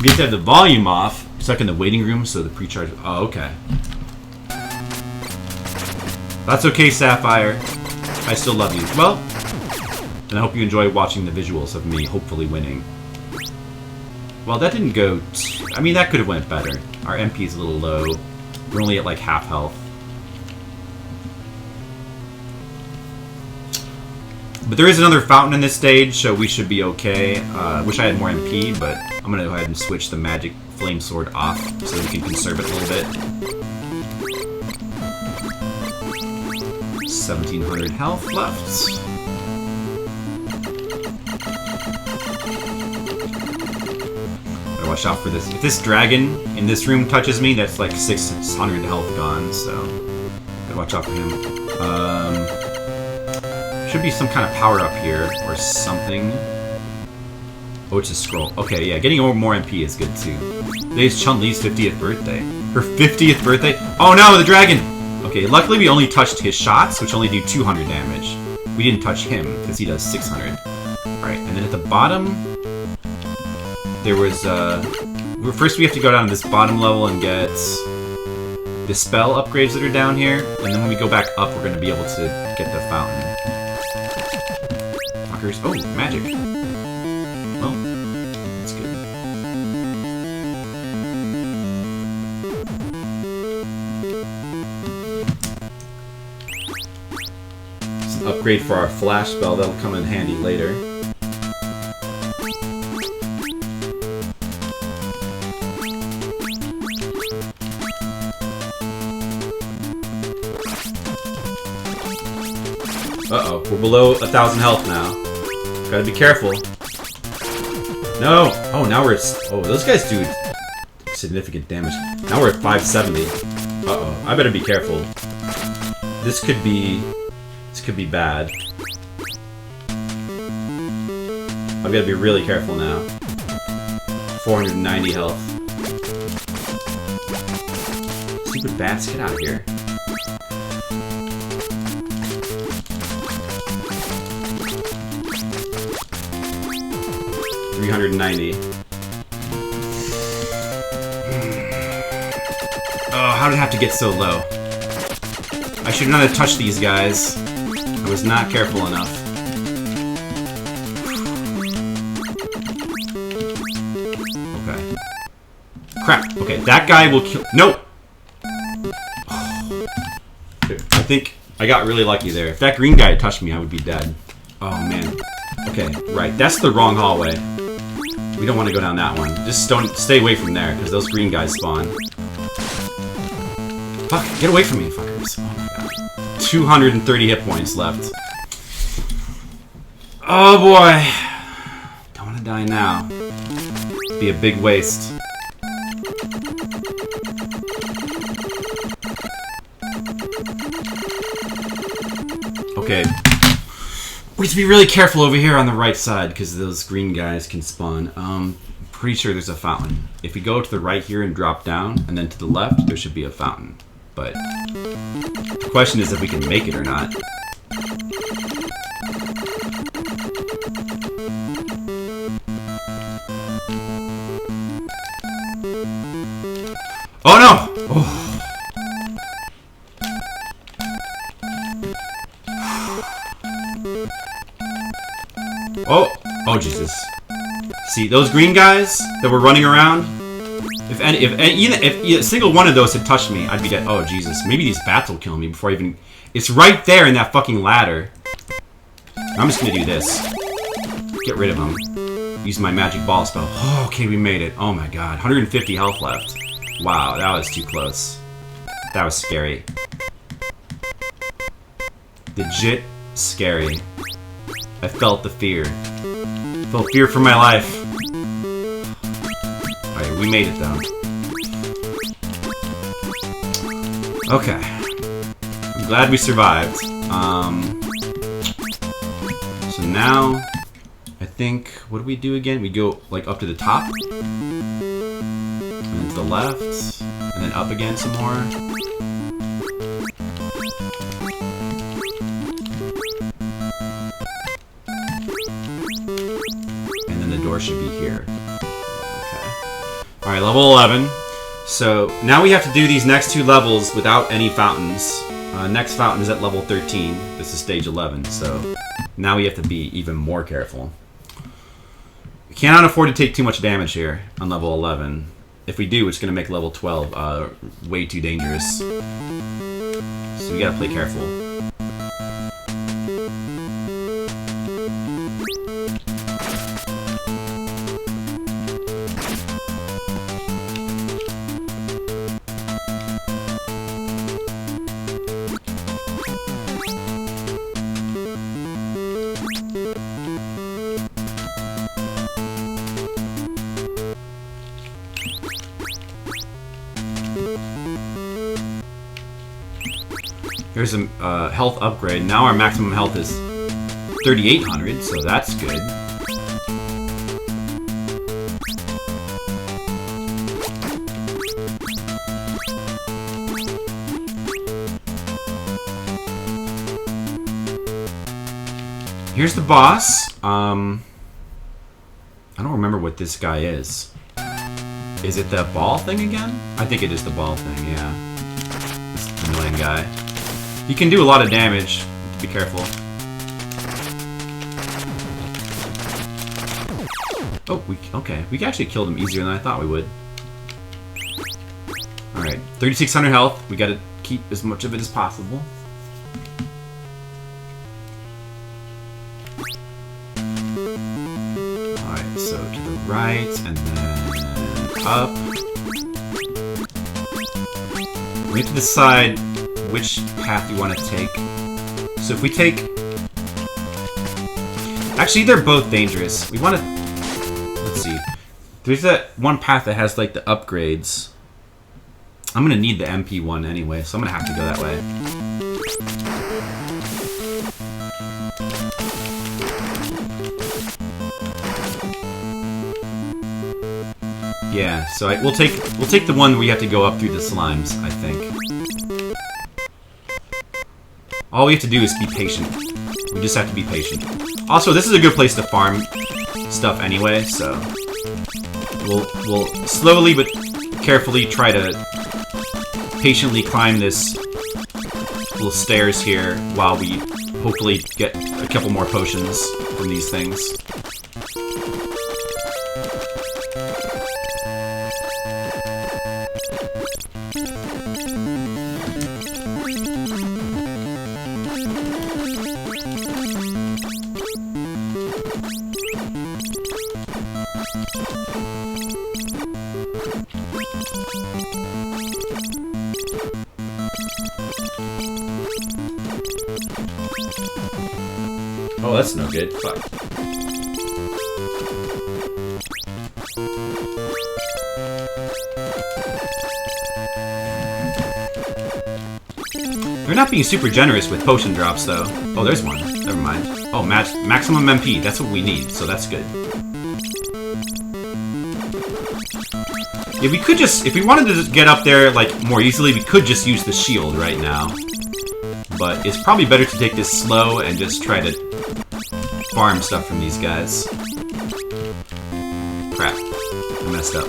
We have to have the volume off. Stuck in the waiting room, so the pre-charge. Oh, okay. That's okay, Sapphire. I still love you. Well, and I hope you enjoy watching the visuals of me hopefully winning. Well, that didn't go... I mean, that could have went better. Our MP is a little low. We're only at like half health. But there is another fountain in this stage, so we should be okay. Wish I had more MP, but I'm going to go ahead and switch the magic flame sword off so we can conserve it a little bit. 1700 health left. Gotta watch out for this. If this dragon in this room touches me, that's like 600 health gone, so gotta watch out for him. Should be some kind of power up here or something. Oh, it's a scroll. Okay, yeah, getting more MP is good too. Today's Chun-Li's 50th birthday. Her 50th birthday? Oh no, the dragon! Okay, luckily we only touched his shots, which only do 200 damage. We didn't touch him, because he does 600. Alright, and then at the bottom, there was, first we have to go down to this bottom level and get the spell upgrades that are down here, and then when we go back up, we're going to be able to get the fountain. Fuckers. Oh, magic. Well, that's good. It's an upgrade for our flash spell. That'll come in handy later. Uh-oh, we're below 1,000 health now. Gotta be careful. No! Oh, now we're at... Oh, those guys do significant damage. Now we're at 570. Uh-oh, I better be careful. This could be... This could be bad. I've gotta be really careful now. 490 health. Stupid bats, get out of here. $390. Oh, how did it have to get so low? I should not have touched these guys. I was not careful enough. Okay. Crap. Okay, that guy will kill... No! I think I got really lucky there. If that green guy had touched me, I would be dead. Oh, man. Okay, right. That's the wrong hallway. We don't want to go down that one. Just don't stay away from there, because those green guys spawn. Fuck, get away from me, fuckers. Oh my god. 230 hit points left. Oh boy. Don't want to die now. It'd be a big waste. Okay. We have to be really careful over here on the right side because those green guys can spawn. Pretty sure there's a fountain. If we go to the right here and drop down, and then to the left, there should be a fountain. But the question is if we can make it or not. Oh no! Oh. Oh! Oh, Jesus. See, those green guys that were running around, if a single one of those had touched me, I'd be dead. Oh, Jesus. Maybe these bats will kill me before I even... It's right there in that fucking ladder. I'm just gonna do this. Get rid of them. Use my magic ball spell. Oh, okay, we made it. Oh my god. 150 health left. Wow, that was too close. That was scary. Legit scary. I felt the fear. I felt fear for my life. Alright, we made it though. Okay. I'm glad we survived. So now, I think, what do we do again? We go like up to the top, and then to the left, and then up again some more. And then the door should be here. Okay. Alright, level 11. So now we have to do these next two levels without any fountains. Next fountain is at level 13. This is stage 11, so now we have to be even more careful. We cannot afford to take too much damage here on level 11. If we do, it's going to make level 12 way too dangerous. So we gotta play careful. Here's a health upgrade. Now our maximum health is 3,800, so that's good. Here's the boss. I don't remember what this guy is. Is it the ball thing again? I think it is the ball thing, yeah. This annoying guy. He can do a lot of damage. Be careful. Oh, okay. We actually killed him easier than I thought we would. Alright, 3,600 health. We gotta keep as much of it as possible. Alright, so to the right, and then up. We have to decide which path you want to take. So if we take... Actually, they're both dangerous. We want to... Let's see. There's that one path that has, like, the upgrades. I'm going to need the MP one anyway, so I'm going to have to go that way. Yeah, so we'll take the one where you have to go up through the slimes, I think. All we have to do is be patient. We just have to be patient. Also, this is a good place to farm stuff anyway, so we'll slowly but carefully try to patiently climb this little stairs here while we hopefully get a couple more potions from these things. Oh, that's no good. Fuck. They're not being super generous with potion drops, though. Oh, there's one. Never mind. Oh, maximum MP. That's what we need, so that's good. Yeah, we could just... If we wanted to get up there, like, more easily, we could just use the shield right now. But it's probably better to take this slow and just try to farm stuff from these guys. Crap. I messed up.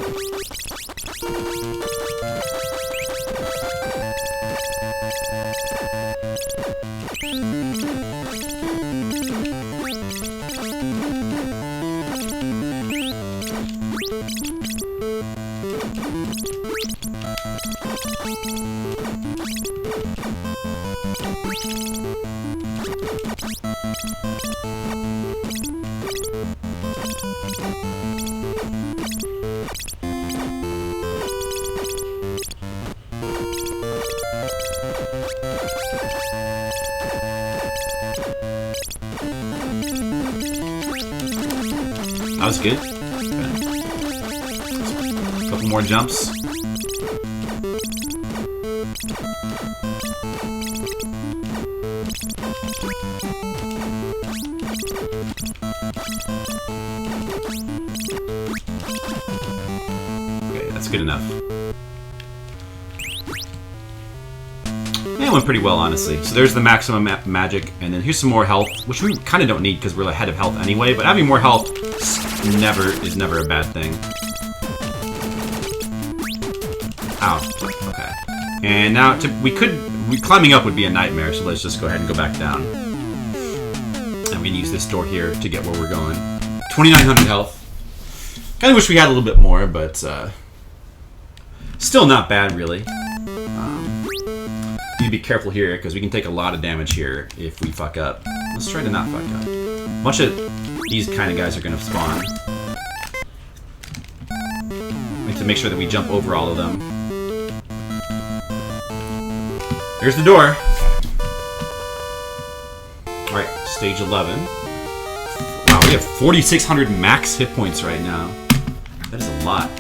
That was good. A couple more jumps. Okay, that's good enough. Yeah, it went pretty well, honestly. So there's the maximum magic, and then here's some more health, which we kind of don't need because we're ahead of health anyway, but having more health is never a bad thing. Ow. Okay. And now, climbing up would be a nightmare, so let's just go ahead and go back down. And we can use this door here to get where we're going. 2,900 health. Kind of wish we had a little bit more, but still not bad, really. Need to be careful here, because we can take a lot of damage here if we fuck up. Let's try to not fuck up. A bunch of these kind of guys are going to spawn. We have to make sure that we jump over all of them. There's the door. Alright, stage 11. Wow, we have 4,600 max hit points right now. That is a lot.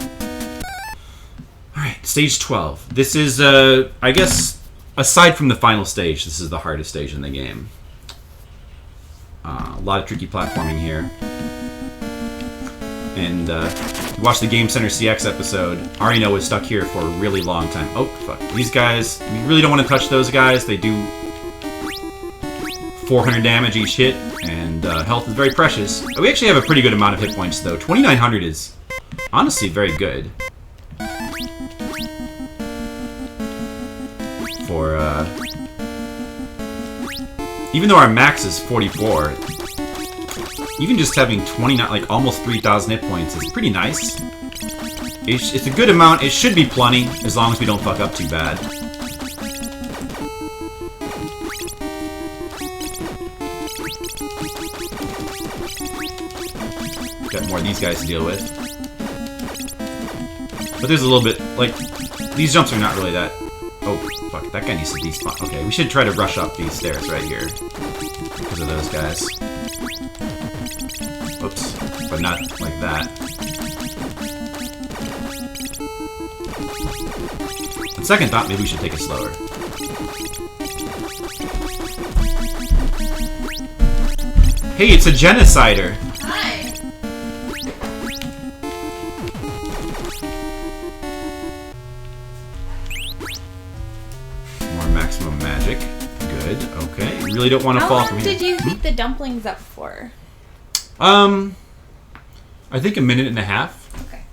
Alright, stage 12. This is, I guess, aside from the final stage, this is the hardest stage in the game. A lot of tricky platforming here. And you watch the Game Center CX episode, Arino was stuck here for a really long time. Oh, fuck. These guys, we really don't want to touch those guys. They do 400 damage each hit, and health is very precious. We actually have a pretty good amount of hit points, though. 2,900 is honestly very good. For, even though our max is 44, even just having 29, like almost 3,000 hit points is pretty nice. It's a good amount. It should be plenty, as long as we don't fuck up too bad. Got more of these guys to deal with. But there's a little bit, like, these jumps are not really that... Oh, fuck, that guy needs to despawn. Okay, we should try to rush up these stairs right here. Because of those guys. Oops, but not like that. On second thought, maybe we should take it slower. Hey, it's a genocider!
Hi!
More maximum magic. Good, okay. You really don't want to fall from here.
How long did you heat the dumplings up for?
I think a minute and a half.
Okay.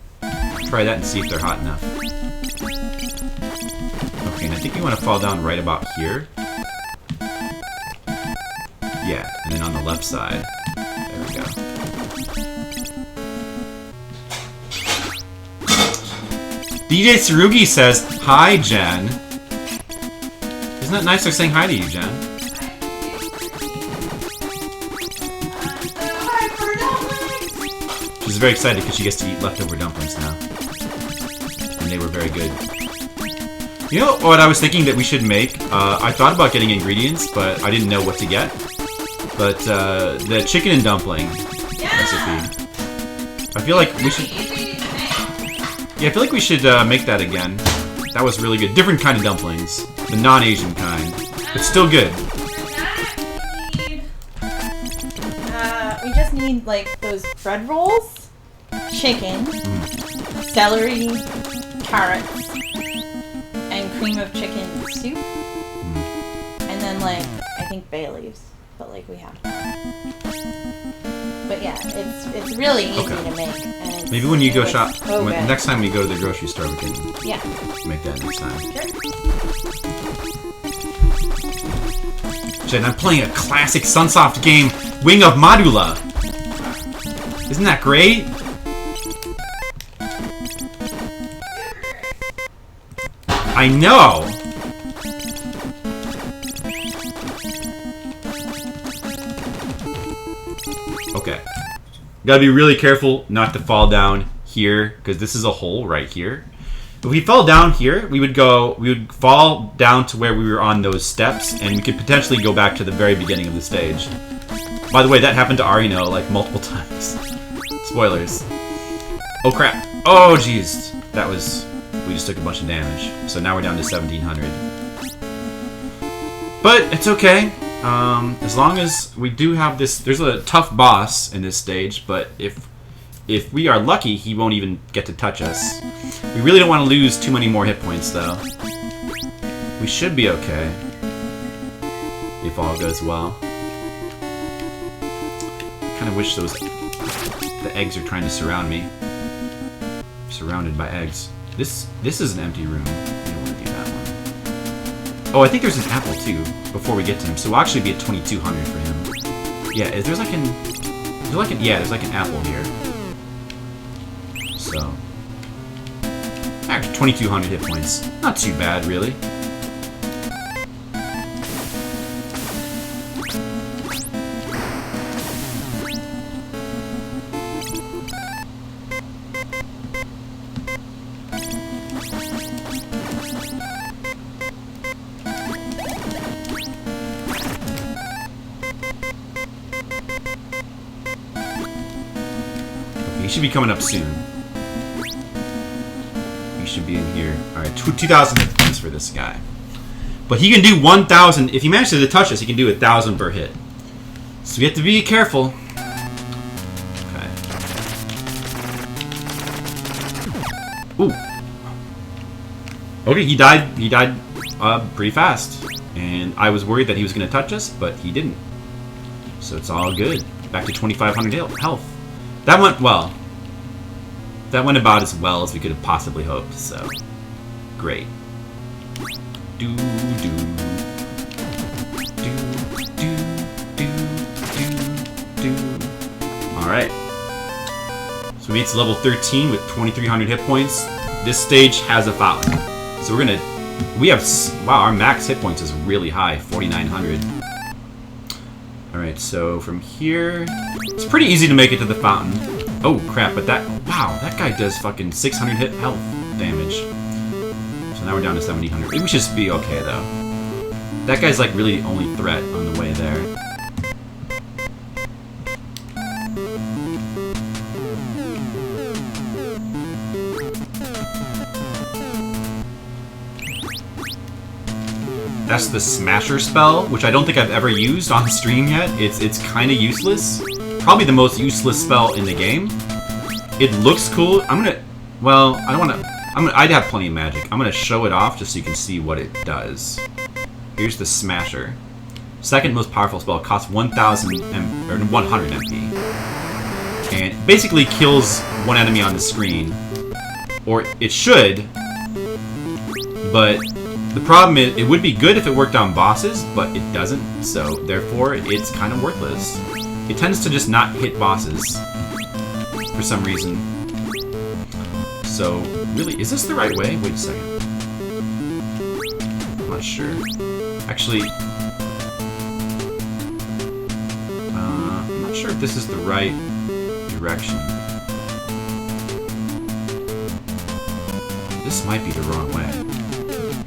Try that and see if they're hot enough. Okay, and I think you want to fall down right about here. Yeah, and then on the left side. There we go. DJ Tsurugi says, "Hi, Jen." Isn't that nice they're saying hi to you, Jen? She's very excited because she gets to eat leftover dumplings now. And they were very good. You know what I was thinking that we should make? I thought about getting ingredients, but I didn't know what to get. But the chicken and dumpling recipe. I feel like we should... Yeah, I feel like we should make that again. That was really good. Different kind of dumplings. The non-Asian kind. But still good.
We just need, like, those bread rolls, chicken, celery, carrots, and cream of chicken soup. And then, like, I think bay leaves. But, like, we have that. But yeah, it's really easy to make. And
maybe when you go shop,
so
next time we go to the grocery store, we can make that next time.
Sure.
Jen, I'm playing a classic Sunsoft game, Wing of Madoola. Isn't that great? I know! Okay. Gotta be really careful not to fall down here, because this is a hole right here. If we fell down here, we would fall down to where we were on those steps, and we could potentially go back to the very beginning of the stage. By the way, that happened to Arino, like, multiple times. Spoilers. Oh, crap. Oh, jeez. That was... We just took a bunch of damage. So now we're down to 1,700. But it's okay. As long as we do have this... There's a tough boss in this stage, but if we are lucky, he won't even get to touch us. We really don't want to lose too many more hit points, though. We should be okay. If all goes well. I kind of wish the eggs are trying to surround me. I'm surrounded by eggs. This is an empty room. I don't want to do that one. Oh, I think there's an apple, too, before we get to him. So we'll actually be at 2,200 for him. Yeah, there's like an apple here. So... Actually, 2,200 hit points. Not too bad, really. He should be coming up soon. He should be in here. Alright, 2,000 hit points for this guy. But he can do 1,000. If he manages to touch us, he can do 1,000 per hit. So we have to be careful. Okay. Ooh. Okay, he died pretty fast. And I was worried that he was going to touch us, but he didn't. So it's all good. Back to 2,500 health. That went well. That went about as well as we could have possibly hoped, so great. Do do do do do do. Alright. So we reached level 13 with 2,300 hit points. This stage has a fountain. So we're gonna wow, our max hit points is really high, 4,900. Alright, so from here it's pretty easy to make it to the fountain. Oh crap, but wow, that guy does fucking 600 hit health damage. So now we're down to 1,700. We should be okay though. That guy's like really the only threat on the way there. That's the Smasher spell, which I don't think I've ever used on stream yet. It's kind of useless. Probably the most useless spell in the game. It looks cool. Well, I don't want to... I'd have plenty of magic. I'm gonna show it off just so you can see what it does. Here's the Smasher. Second most powerful spell. Costs 100 MP. And basically kills one enemy on the screen. Or it should. But the problem is, it would be good if it worked on bosses, but it doesn't. So therefore, it's kind of worthless. It tends to just not hit bosses for some reason. So, really, is this the right way? Wait a second. I'm not sure. Actually, I'm not sure if this is the right direction. This might be the wrong way.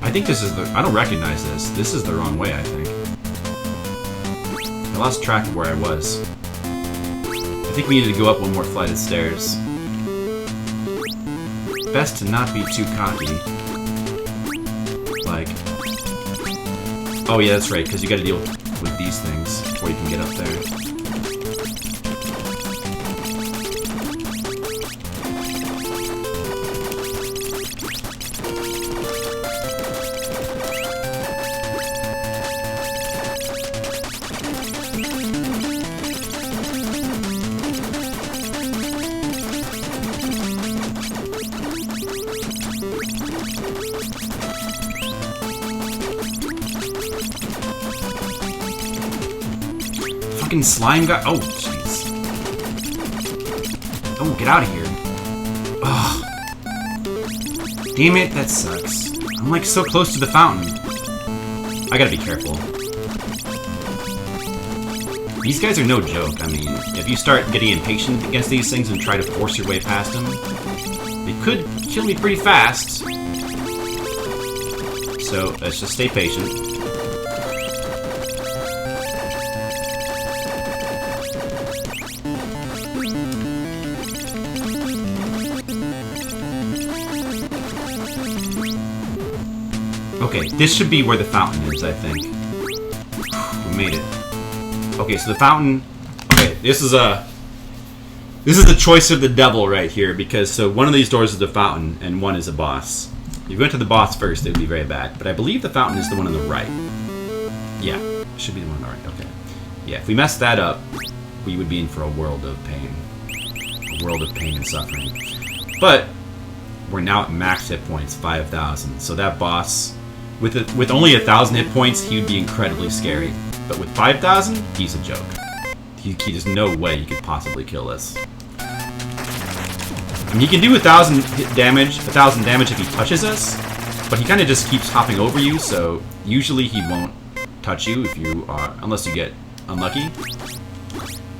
I think this is I don't recognize this. This is the wrong way, I think. I lost track of where I was. I think we need to go up one more flight of stairs. Best to not be too cocky. Like... Oh yeah, that's right, because you gotta deal with these things before you can get up there. Slime guy. Oh, jeez. Oh, get out of here. Ugh. Damn it, that sucks. I'm like so close to the fountain. I gotta be careful. These guys are no joke. I mean, if you start getting impatient against these things and try to force your way past them, they could kill me pretty fast. So, let's just stay patient. Okay, this should be where the fountain is, I think. We made it. Okay, so the fountain... Okay, this is the choice of the devil right here, because so one of these doors is the fountain, and one is a boss. If you went to the boss first, it would be very bad. But I believe the fountain is the one on the right. Yeah, it should be the one on the right, okay. Yeah, if we mess that up, we would be in for a world of pain. A world of pain and suffering. But, we're now at max hit points, 5,000. So that boss... With only 1,000 hit points, he would be incredibly scary. But with 5,000, he's a joke. There's no way he could possibly kill us. I mean, he can do 1,000 damage if he touches us, but he kind of just keeps hopping over you. So usually he won't touch you if you are, unless you get unlucky,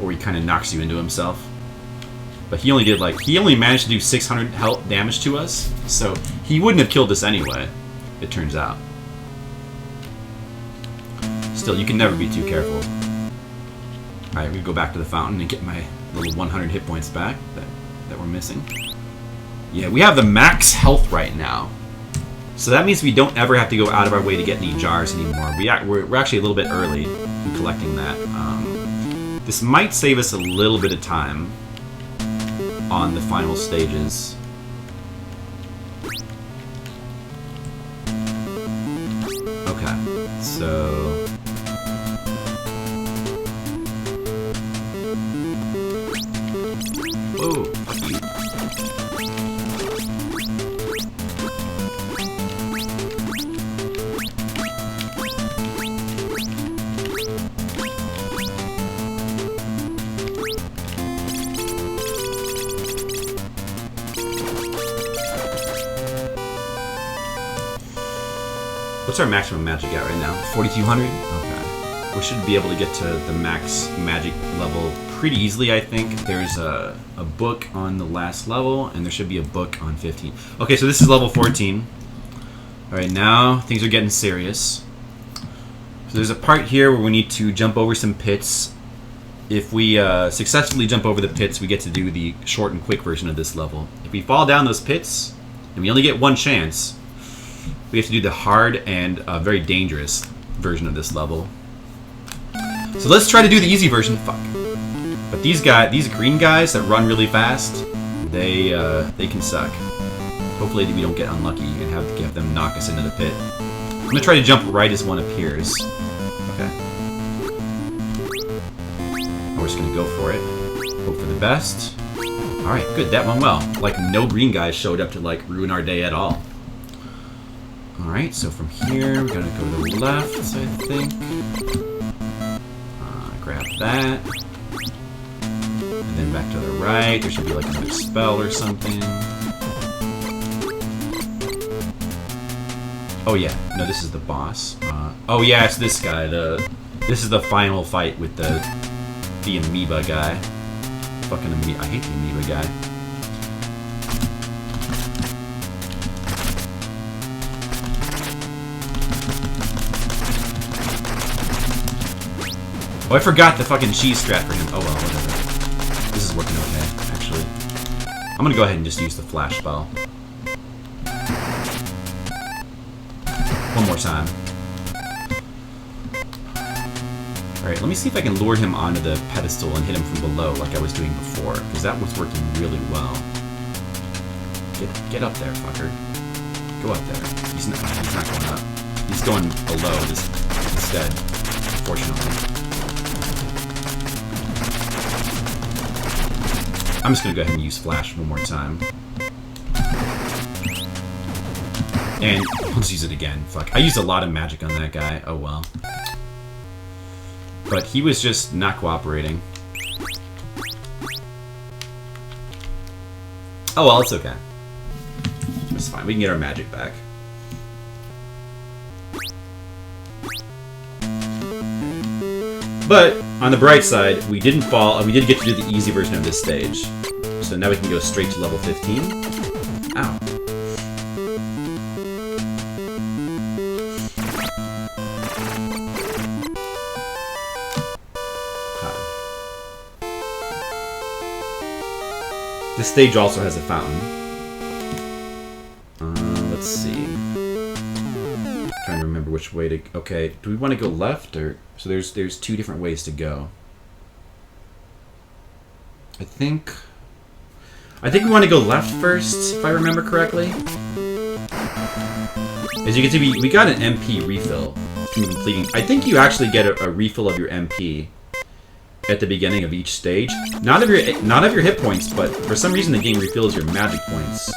or he kind of knocks you into himself. But he only managed to do 600 health damage to us, so he wouldn't have killed us anyway. It turns out. Still, you can never be too careful. Alright, we go back to the fountain and get my little 100 hit points back that we're missing. Yeah, we have the max health right now. So that means we don't ever have to go out of our way to get any jars anymore. We're actually a little bit early in collecting that. This might save us a little bit of time on the final stages. Okay, so What's our maximum magic at right now? 4,200? Okay. We should be able to get to the max magic level pretty easily, I think. There's a book on the last level, and there should be a book on 15. Okay, so this is level 14. Alright, now things are getting serious. So there's a part here where we need to jump over some pits. If we successfully jump over the pits, we get to do the short and quick version of this level. If we fall down those pits, and we only get one chance, we have to do the hard and very dangerous version of this level. So let's try to do the easy version. Fuck. But these green guys that run really fast, they can suck. Hopefully we don't get unlucky and have them knock us into the pit. I'm gonna try to jump right as one appears. Okay. We're just gonna go for it. Hope for the best. Alright, good, that went well. Like, no green guys showed up to, like, ruin our day at all. Alright, so from here, we're gonna go to the left, I think. Grab that. And then back to the right. There should be, like, another spell or something. Oh, yeah. No, this is the boss. Oh, yeah, it's this guy. This is the final fight with the amoeba guy. Fucking amoeba. I hate the amoeba guy. Oh, I forgot the fucking cheese strat for him. Oh well, whatever. This is working okay, actually. I'm gonna go ahead and just use the flash spell. One more time. Alright, let me see if I can lure him onto the pedestal and hit him from below like I was doing before, because that was working really well. Get up there, fucker. Go up there. He's not going up. He's going below this instead, fortunately. I'm just gonna go ahead and use flash one more time. And let's use it again. Fuck. I used a lot of magic on that guy. Oh well. But he was just not cooperating. Oh well, it's okay. It's fine. We can get our magic back. But on the bright side, we didn't fall, and we did get to do the easy version of this stage. So now we can go straight to level 15. Ow. This stage also has a fountain. Let's see. Trying to remember which way to. Okay, do we want to go left or? So there's two different ways to go. I think we want to go left first, if I remember correctly. As you can see, we got an MP refill from completing. I think you actually get a refill of your MP at the beginning of each stage. Not of your hit points, but for some reason the game refills your magic points.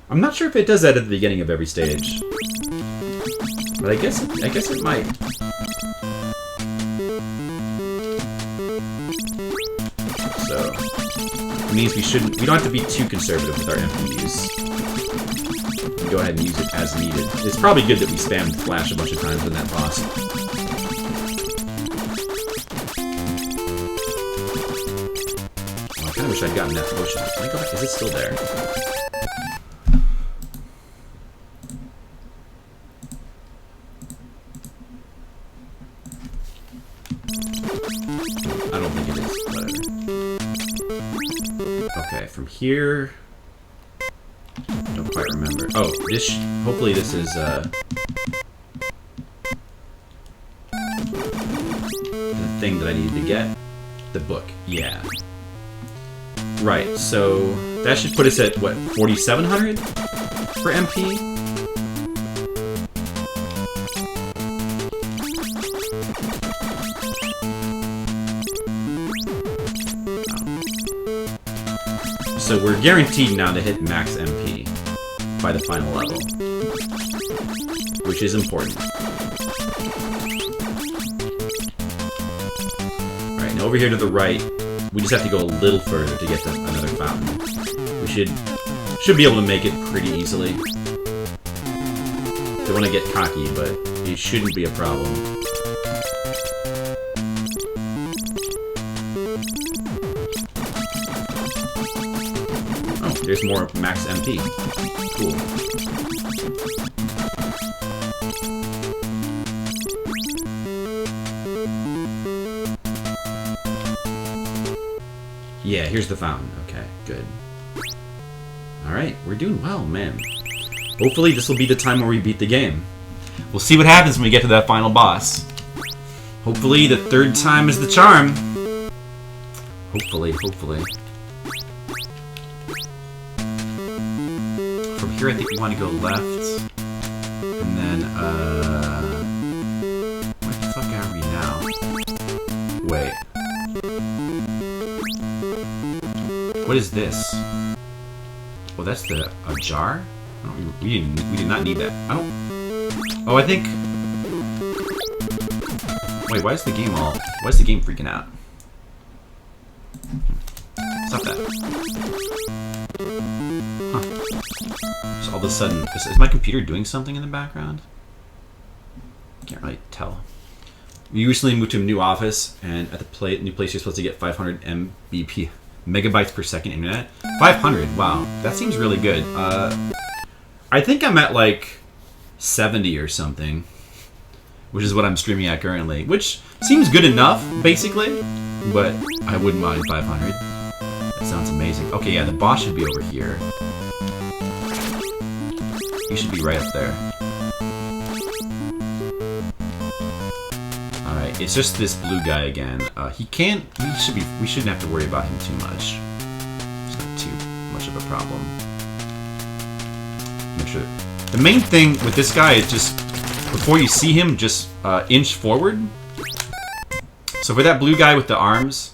I'm not sure if it does that at the beginning of every stage, but I guess it might. So it means we don't have to be too conservative with our MP use. We can go ahead and use it as needed. It's probably good that we spammed flash a bunch of times in that boss. I kind of wish I'd gotten that potion. Can I go back? Is it still there? I don't think it is. Whatever. Okay, from here. I don't quite remember. Oh, this. Hopefully, this is the thing that I needed to get. The book. Yeah. Right, so that should put us at, what, 4,700 for MP? Oh. So we're guaranteed now to hit max MP by the final level, which is important. Alright, now over here to the right, we just have to go a little further to get to another fountain. We should be able to make it pretty easily. Don't want to get cocky, but it shouldn't be a problem. Oh, there's more max MP. Cool. Yeah, here's the fountain. Okay, good. Alright, we're doing well, man. Hopefully this will be the time where we beat the game. We'll see what happens when we get to that final boss. Hopefully the third time is the charm. Hopefully. From here I think we want to go left. And then, where the fuck are we now? Wait. What is this? Oh, that's a jar? We did not need that. I don't... Oh, I think... Wait, why is the game freaking out? Stop that. Huh. So all of a sudden... Is my computer doing something in the background? Can't really tell. We recently moved to a new office, and at the new place you're supposed to get 500 Mbps. Megabytes per second internet. 500, wow. That seems really good. I think I'm at like 70 or something, which is what I'm streaming at currently, which seems good enough, basically, but I wouldn't mind 500. That sounds amazing. Okay, yeah, the boss should be over here. He should be right up there. Alright, it's just this blue guy again. We shouldn't have to worry about him too much. It's not too much of a problem. Make sure. The main thing with this guy is just, before you see him, just inch forward. So for that blue guy with the arms,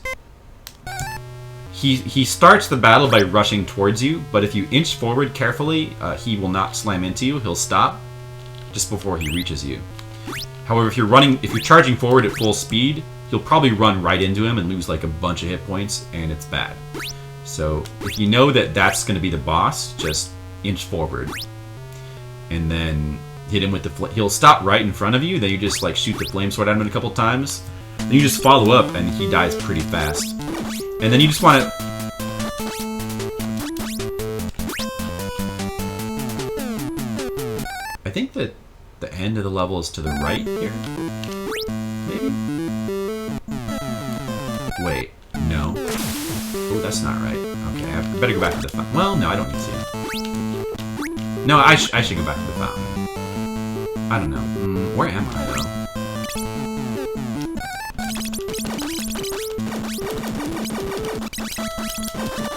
he starts the battle by rushing towards you, but if you inch forward carefully, he will not slam into you. He'll stop just before he reaches you. However, if you're charging forward at full speed, you'll probably run right into him and lose like a bunch of hit points, and it's bad. So if you know that that's going to be the boss, just inch forward, and then hit him with the he'll stop right in front of you. Then you just like shoot the flame sword at him a couple times. Then you just follow up, and he dies pretty fast. And then you just want to. I think that the end of the level is to the right here. Maybe? Wait, no. Oh, that's not right. Okay, I better go back to the fountain. Well, no, I don't need to. No, I should go back to the fountain. I don't know. Where am I, though?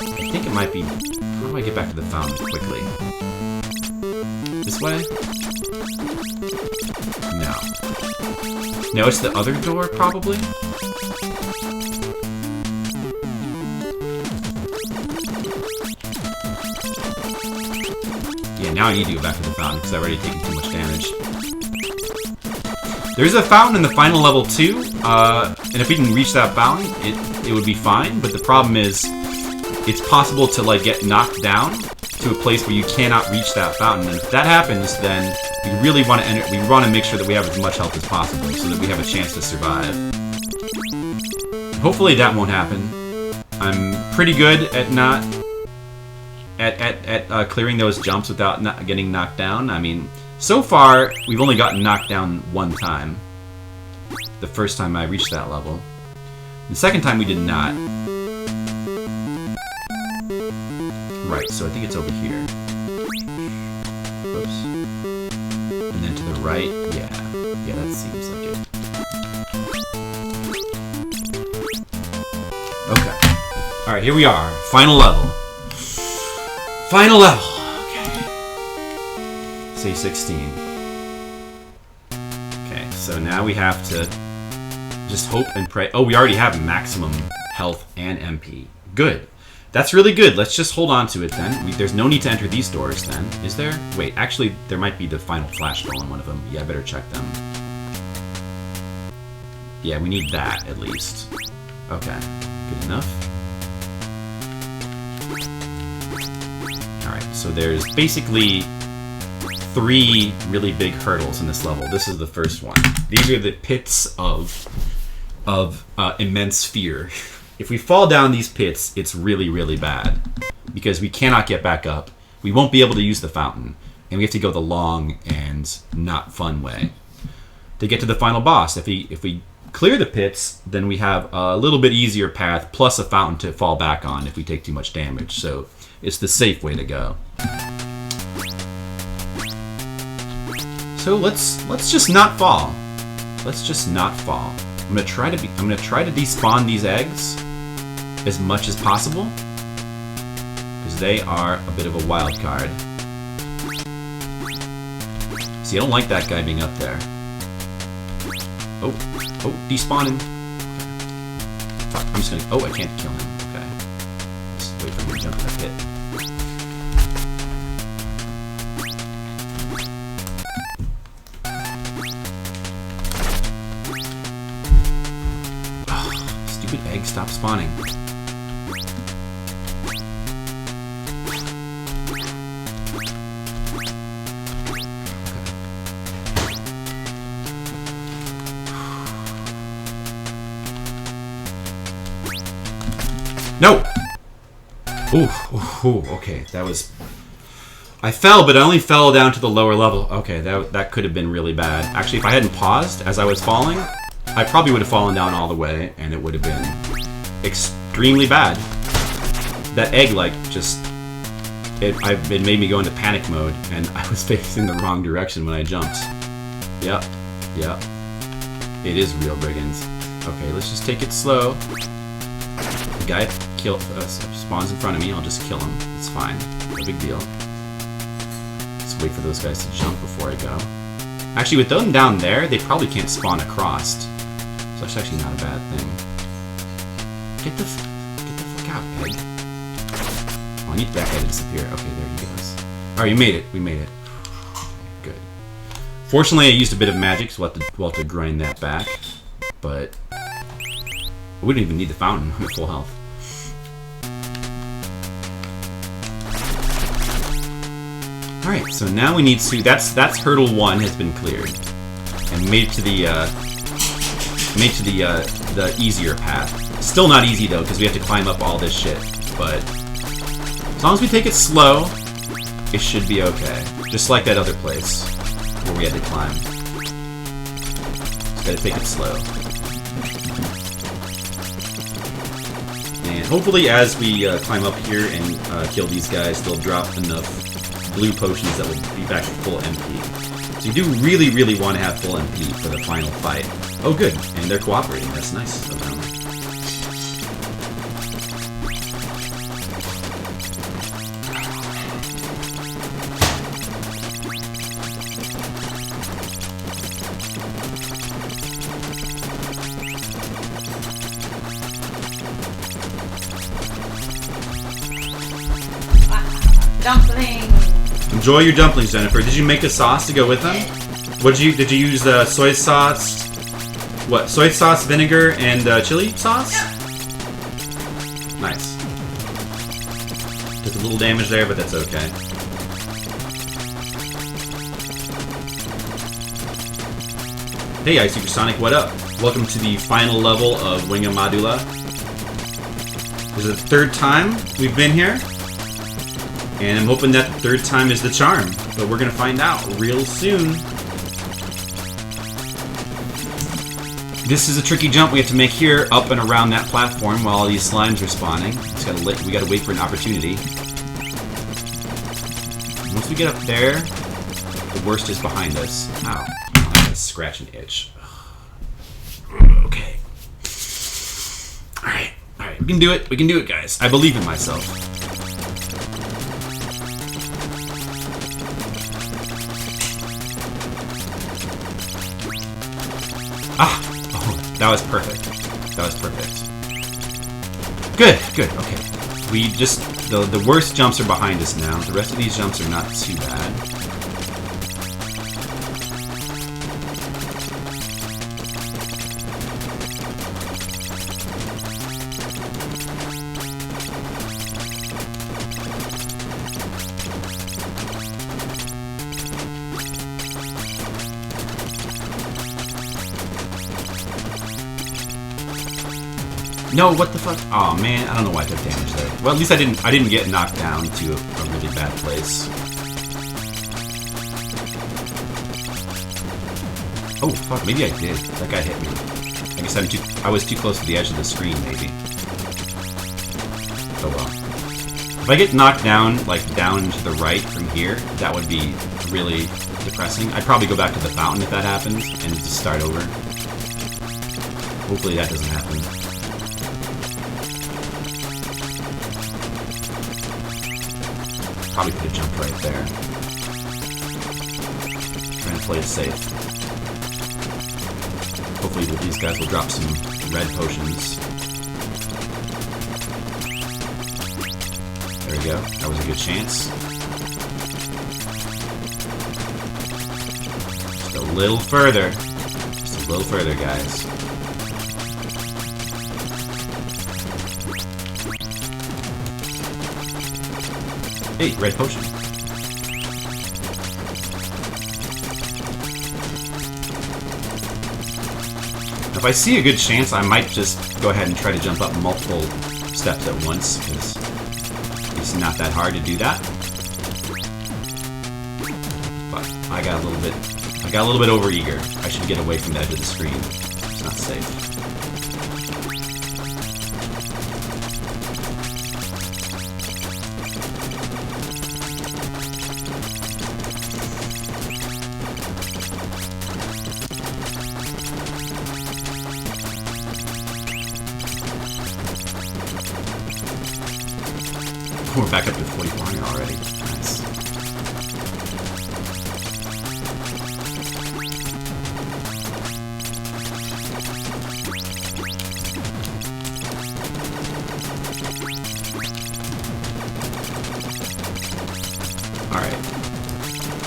I think it might be... How do I get back to the fountain quickly? This way? No. No, it's the other door, probably? Yeah, now I need to go back to the fountain, because I've already taken too much damage. There's a fountain in the final level, too, and if we can reach that fountain, it would be fine, but the problem is, it's possible to, like, get knocked down to a place where you cannot reach that fountain, and if that happens, then we really want to make sure that we have as much health as possible, so that we have a chance to survive. Hopefully that won't happen. I'm pretty good at clearing those jumps without not getting knocked down. I mean, so far, we've only gotten knocked down one time. The first time I reached that level. The second time we did not. Right, so I think it's over here. Oops. And then to the right, yeah. Yeah, that seems like it. Okay. Alright, here we are. Final level. Final level! Okay. Say 16. Okay, so now we have to just hope and pray. Oh, we already have maximum health and MP. Good. That's really good. Let's just hold on to it then. There's no need to enter these doors then, is there? Wait, actually, there might be the final flash ball on one of them. Yeah, I better check them. Yeah, we need that, at least. Okay, good enough. Alright, so there's basically 3 really big hurdles in this level. This is the first one. These are the pits of immense fear. If we fall down these pits, it's really, really bad because we cannot get back up. We won't be able to use the fountain, and we have to go the long and not fun way to get to the final boss. If we clear the pits, then we have a little bit easier path plus a fountain to fall back on if we take too much damage. So it's the safe way to go. So let's just not fall. Let's just not fall. I'm gonna try to despawn these eggs as much as possible because they are a bit of a wild card. See, I don't like that guy being up there. Oh, despawning. Fuck, I'm just gonna. Oh, I can't kill him. Okay. Just wait for him to jump in the pit. Stupid egg, stop spawning. No! Ooh, okay, that was... I fell, but I only fell down to the lower level. Okay, that could have been really bad. Actually, if I hadn't paused as I was falling, I probably would have fallen down all the way, and it would have been extremely bad. That egg, like, just... It made me go into panic mode, and I was facing the wrong direction when I jumped. Yep. It is real brigands. Okay, let's just take it slow. The guy spawns in front of me, I'll just kill him. It's fine. No big deal. Let's wait for those guys to jump before I go. Actually, with them down there, they probably can't spawn across. So that's actually not a bad thing. Get the fuck out, egg. Oh, I need that guy to disappear. Okay, there he goes. Alright, we made it. We made it. Good. Fortunately, I used a bit of magic, so we'll have to grind that back. But we didn't even need the fountain. I'm at full health. Alright, so now we need to... That's hurdle 1 has been cleared. And made it to the easier path. Still not easy, though, because we have to climb up all this shit. But as long as we take it slow, it should be okay. Just like that other place where we had to climb. Just gotta take it slow. And hopefully as we climb up here and kill these guys, they'll drop enough blue potions that will be back at full MP. So you do really, really want to have full MP for the final fight. Oh good, and they're cooperating, that's nice of them.
Dumpling!
Enjoy your dumplings, Jennifer. Did you make a sauce to go with them? Did you use soy sauce? What? Soy sauce, vinegar, and chili sauce?
Yeah.
Nice. Took a little damage there, but that's okay. Hey, Ice Supersonic, what up? Welcome to the final level of Wing of Madoola. This is the 3rd time we've been here. And I'm hoping that the 3rd time is the charm. But we're gonna find out real soon. This is a tricky jump we have to make here, up and around that platform while all these slimes are spawning. We gotta wait for an opportunity. Once we get up there, the worst is behind us. Ow. I gotta scratch an itch. Okay. Alright, we can do it. We can do it, guys. I believe in myself. Ah! Oh, that was perfect. That was perfect. Good, okay. We just... The worst jumps are behind us now. The rest of these jumps are not too bad. No, what the fuck? Oh man, I don't know why I took damage there. Well, at least I didn't get knocked down to a really bad place. Oh fuck, maybe I did. That guy hit me. I guess I was too close to the edge of the screen, maybe. Oh well. If I get knocked down, like down to the right from here, that would be really depressing. I'd probably go back to the fountain if that happens, and just start over. Hopefully that doesn't happen. Probably could have jumped right there. Trying to play it safe. Hopefully these guys will drop some red potions. There we go. That was a good chance. Just a little further. Just a little further, guys. Hey, red potion. If I see a good chance, I might just go ahead and try to jump up multiple steps at once, because it's not that hard to do that. But I got a little bit overeager. I should get away from the edge of the screen. It's not safe. We're back up to 44 already. Nice.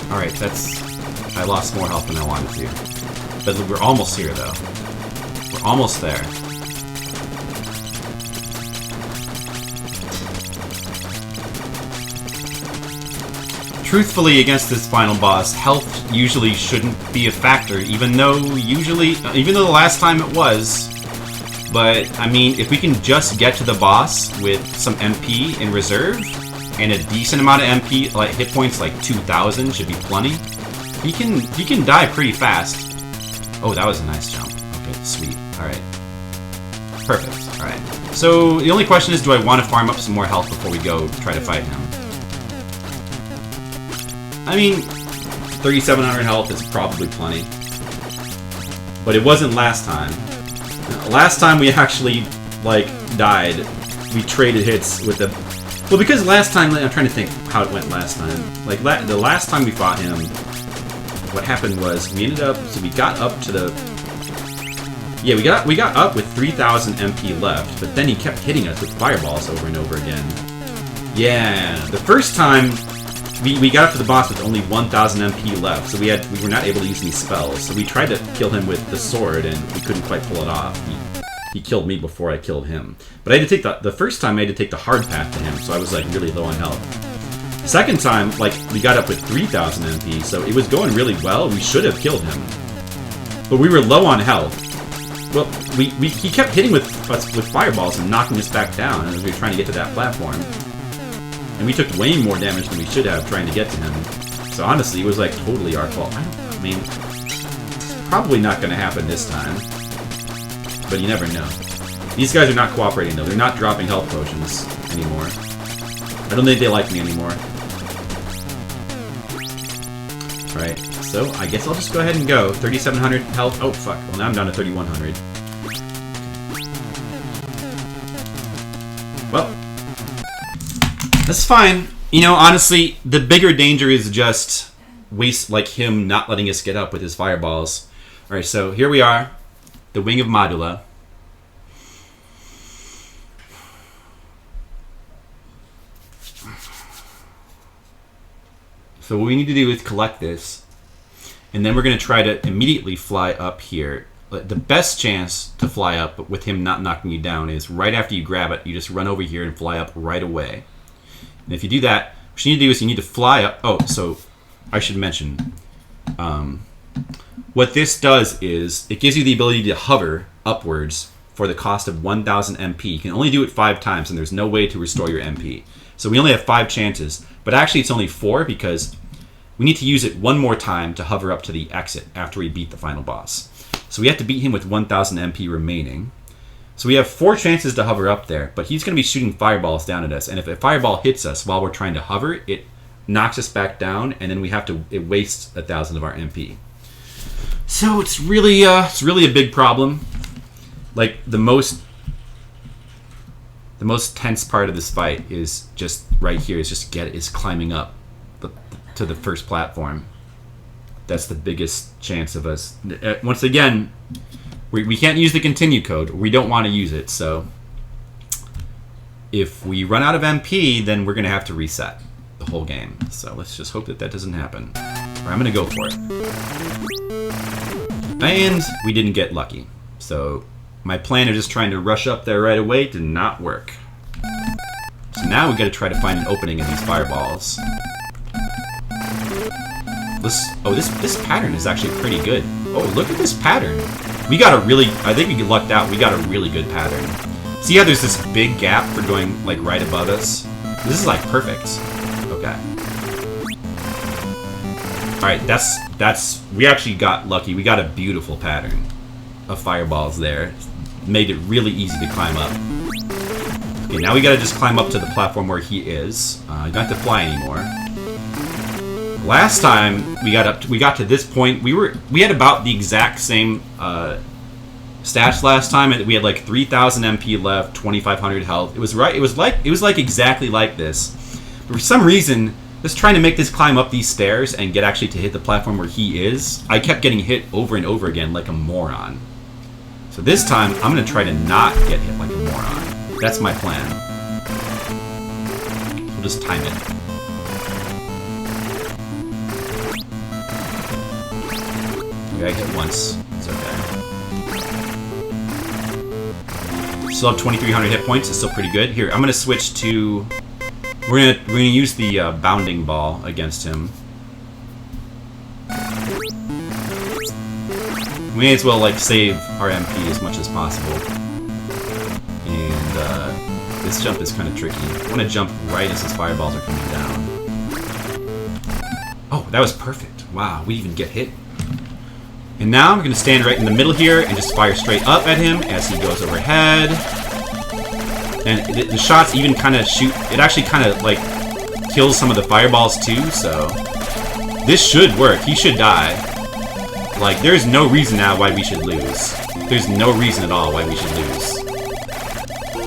Alright, that's... I lost more health than I wanted to. But we're almost here, though. We're almost there. Truthfully, against this final boss, health usually shouldn't be a factor, even though the last time it was. But, I mean, if we can just get to the boss with some MP in reserve, and a decent amount of MP, like hit points like 2,000 should be plenty, he can die pretty fast. Oh, that was a nice jump. Okay, sweet. Alright. Perfect. Alright. So, the only question is, do I want to farm up some more health before we go try to fight him? I mean, 3,700 health is probably plenty. But it wasn't last time. Last time we actually, like, died. We traded hits with the... Well, because last time... I'm trying to think how it went last time. Like, the last time we fought him, what happened was we ended up... So we got up to the... Yeah, we got up with 3,000 MP left, but then he kept hitting us with fireballs over and over again. Yeah, the first time... We got up to the boss with only 1,000 MP left, so we were not able to use any spells. So we tried to kill him with the sword, and we couldn't quite pull it off. He killed me before I killed him. But I had to take the first time I had to take the hard path to him, so I was like really low on health. Second time, like we got up with 3,000 MP, so it was going really well. We should have killed him, but we were low on health. Well, he kept hitting us with fireballs and knocking us back down as we were trying to get to that platform. And we took way more damage than we should have trying to get to him. So honestly, it was like totally our fault. I mean, it's probably not going to happen this time. But you never know. These guys are not cooperating though. They're not dropping health potions anymore. I don't think they like me anymore. Alright, so I guess I'll just go ahead and go. 3,700 health. Oh fuck. Well, now I'm down to 3,100. Well, that's fine. You know, honestly, the bigger danger is just like him not letting us get up with his fireballs. Alright, so here we are. The Wing of Madoola. So what we need to do is collect this. And then we're going to try to immediately fly up here. The best chance to fly up with him not knocking you down is right after you grab it, you just run over here and fly up right away. And if you do that, what you need to do is you need to fly up. Oh, so I should mention, what this does is it gives you the ability to hover upwards for the cost of 1,000 MP. You can only do it 5 times, and there's no way to restore your MP. So we only have 5 chances, but actually it's only 4 because we need to use it one more time to hover up to the exit after we beat the final boss. So we have to beat him with 1,000 MP remaining. So we have 4 chances to hover up there, but he's going to be shooting fireballs down at us, and if a fireball hits us while we're trying to hover, it knocks us back down, and then it wastes 1,000 of our MP. So it's really a big problem. Like the most tense part of this fight is just right here. Is climbing up to the first platform. That's the biggest chance of us. Once again, we can't use the continue code. We don't want to use it. So if we run out of MP, then we're gonna have to reset the whole game. So let's just hope that doesn't happen. Or I'm gonna go for it. And we didn't get lucky. So my plan of just trying to rush up there right away did not work. So now we got to try to find an opening in these fireballs. This pattern is actually pretty good. Oh, look at this pattern. I think we lucked out. We got a really good pattern. See how there's this big gap for going like right above us? This is like perfect. Okay. Alright, we actually got lucky. We got a beautiful pattern of fireballs there. Made it really easy to climb up. Okay, now we gotta just climb up to the platform where he is. You don't have to fly anymore. Last time we got to this point, we had about the exact same stats last time. We had like 3,000 MP left, 2,500 health. It was like exactly like this. But for some reason, just trying to make this climb up these stairs and get actually to hit the platform where he is, I kept getting hit over and over again like a moron. So this time, I'm going to try to not get hit like a moron. That's my plan. We'll just time it. Okay, I hit once. It's okay. Still have 2,300 hit points. It's still pretty good. Here, I'm going to switch to... We're gonna use the bounding ball against him. We may as well like save our MP as much as possible. And this jump is kind of tricky. I want to jump right as his fireballs are coming down. Oh, that was perfect. Wow, we even get hit. And now I'm gonna stand right in the middle here and just fire straight up at him as he goes overhead. And the shots even kind of shoot... It actually kind of, like, kills some of the fireballs, too, so... This should work. He should die. Like, there's no reason now why we should lose. There's no reason at all why we should lose.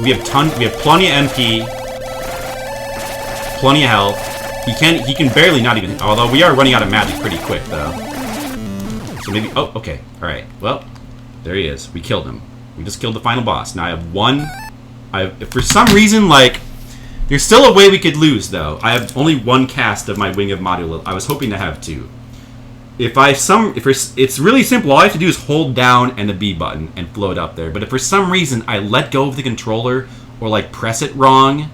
We have plenty of MP. Plenty of health. He can barely not even... Although we are running out of magic pretty quick, though. So maybe... Oh, okay. Alright. Well, there he is. We killed him. We just killed the final boss. Now I have one... for some reason, like, there's still a way we could lose, though. I have only one cast of my Wing of Madoola. I was hoping to have 2. It's really simple. All I have to do is hold down and the B button and float up there. But if for some reason I let go of the controller or like press it wrong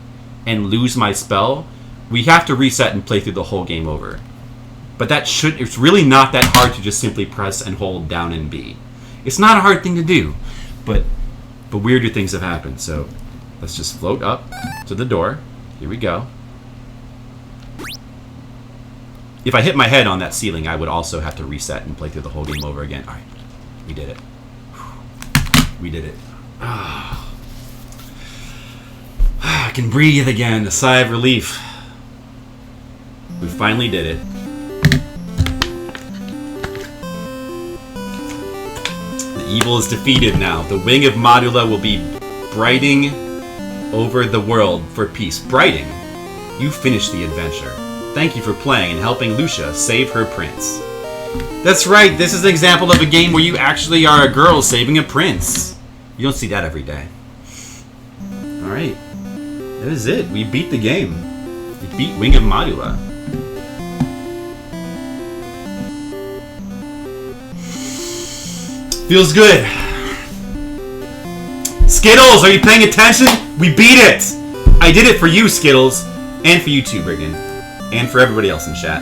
and lose my spell, we have to reset and play through the whole game over. But it's really not that hard to just simply press and hold down and B. It's not a hard thing to do, but weirder things have happened, so let's just float up to the door. Here we go. If I hit my head on that ceiling, I would also have to reset and play through the whole game over again. Alright, we did it. We did it. I can breathe again, a sigh of relief. We finally did it. The evil is defeated now. The Wing of Madoola will be brighting over the world for peace. Brighting? You finished the adventure. Thank you for playing and helping Lucia save her prince. That's right, this is an example of a game where you actually are a girl saving a prince. You don't see that every day. Alright. That is it. We beat the game. We beat Wing of Madoola. Feels good. Skittles, are you paying attention? We beat it! I did it for you, Skittles. And for you too, Brigand. And for everybody else in chat.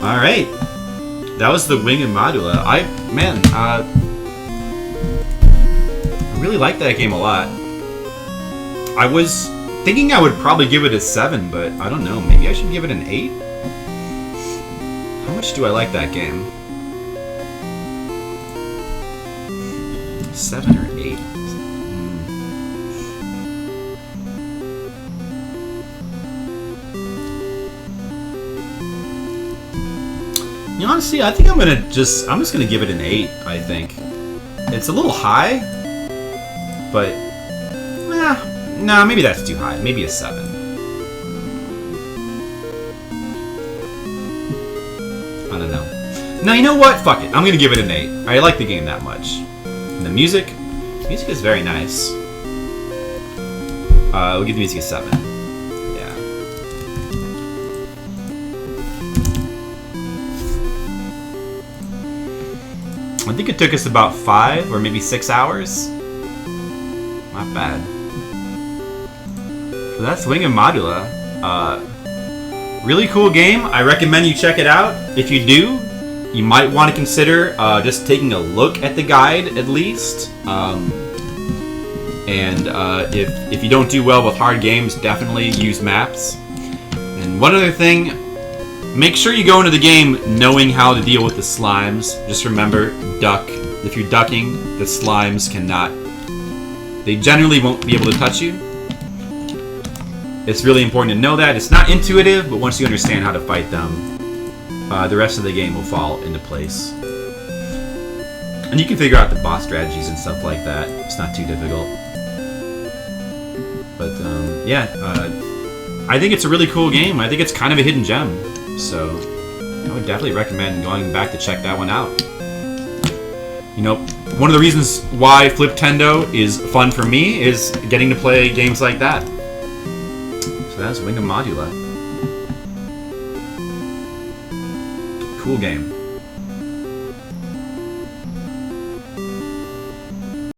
Alright. That was the Wing of Madoola. really like that game a lot. I was thinking I would probably give it a 7, but I don't know. Maybe I should give it an 8? How much do I like that game? 7 or 8? You know, honestly, I think I'm just gonna give it an 8, I think. It's a little high, but no, maybe that's too high. Maybe a 7. I don't know. No, you know what? Fuck it. I'm gonna give it an 8. I like the game that much. And the music is very nice. We'll give the music a 7. Yeah. I think it took us about 5 or maybe 6 hours. Not bad. So that's Wing of Madoola. Really cool game. I recommend you check it out. If you do, you might want to consider just taking a look at the guide at least. If you don't do well with hard games, definitely use maps. And one other thing, make sure you go into the game knowing how to deal with the slimes. Just remember, duck. If you're ducking, the slimes cannot... They generally won't be able to touch you. It's really important to know that. It's not intuitive, but once you understand how to fight them, the rest of the game will fall into place. And you can figure out the boss strategies and stuff like that. It's not too difficult. But, I think it's a really cool game. I think it's kind of a hidden gem. So, I would definitely recommend going back to check that one out. You know, one of the reasons why Fliptendo is fun for me is getting to play games like that. So that's Wing of Madoola. Cool game.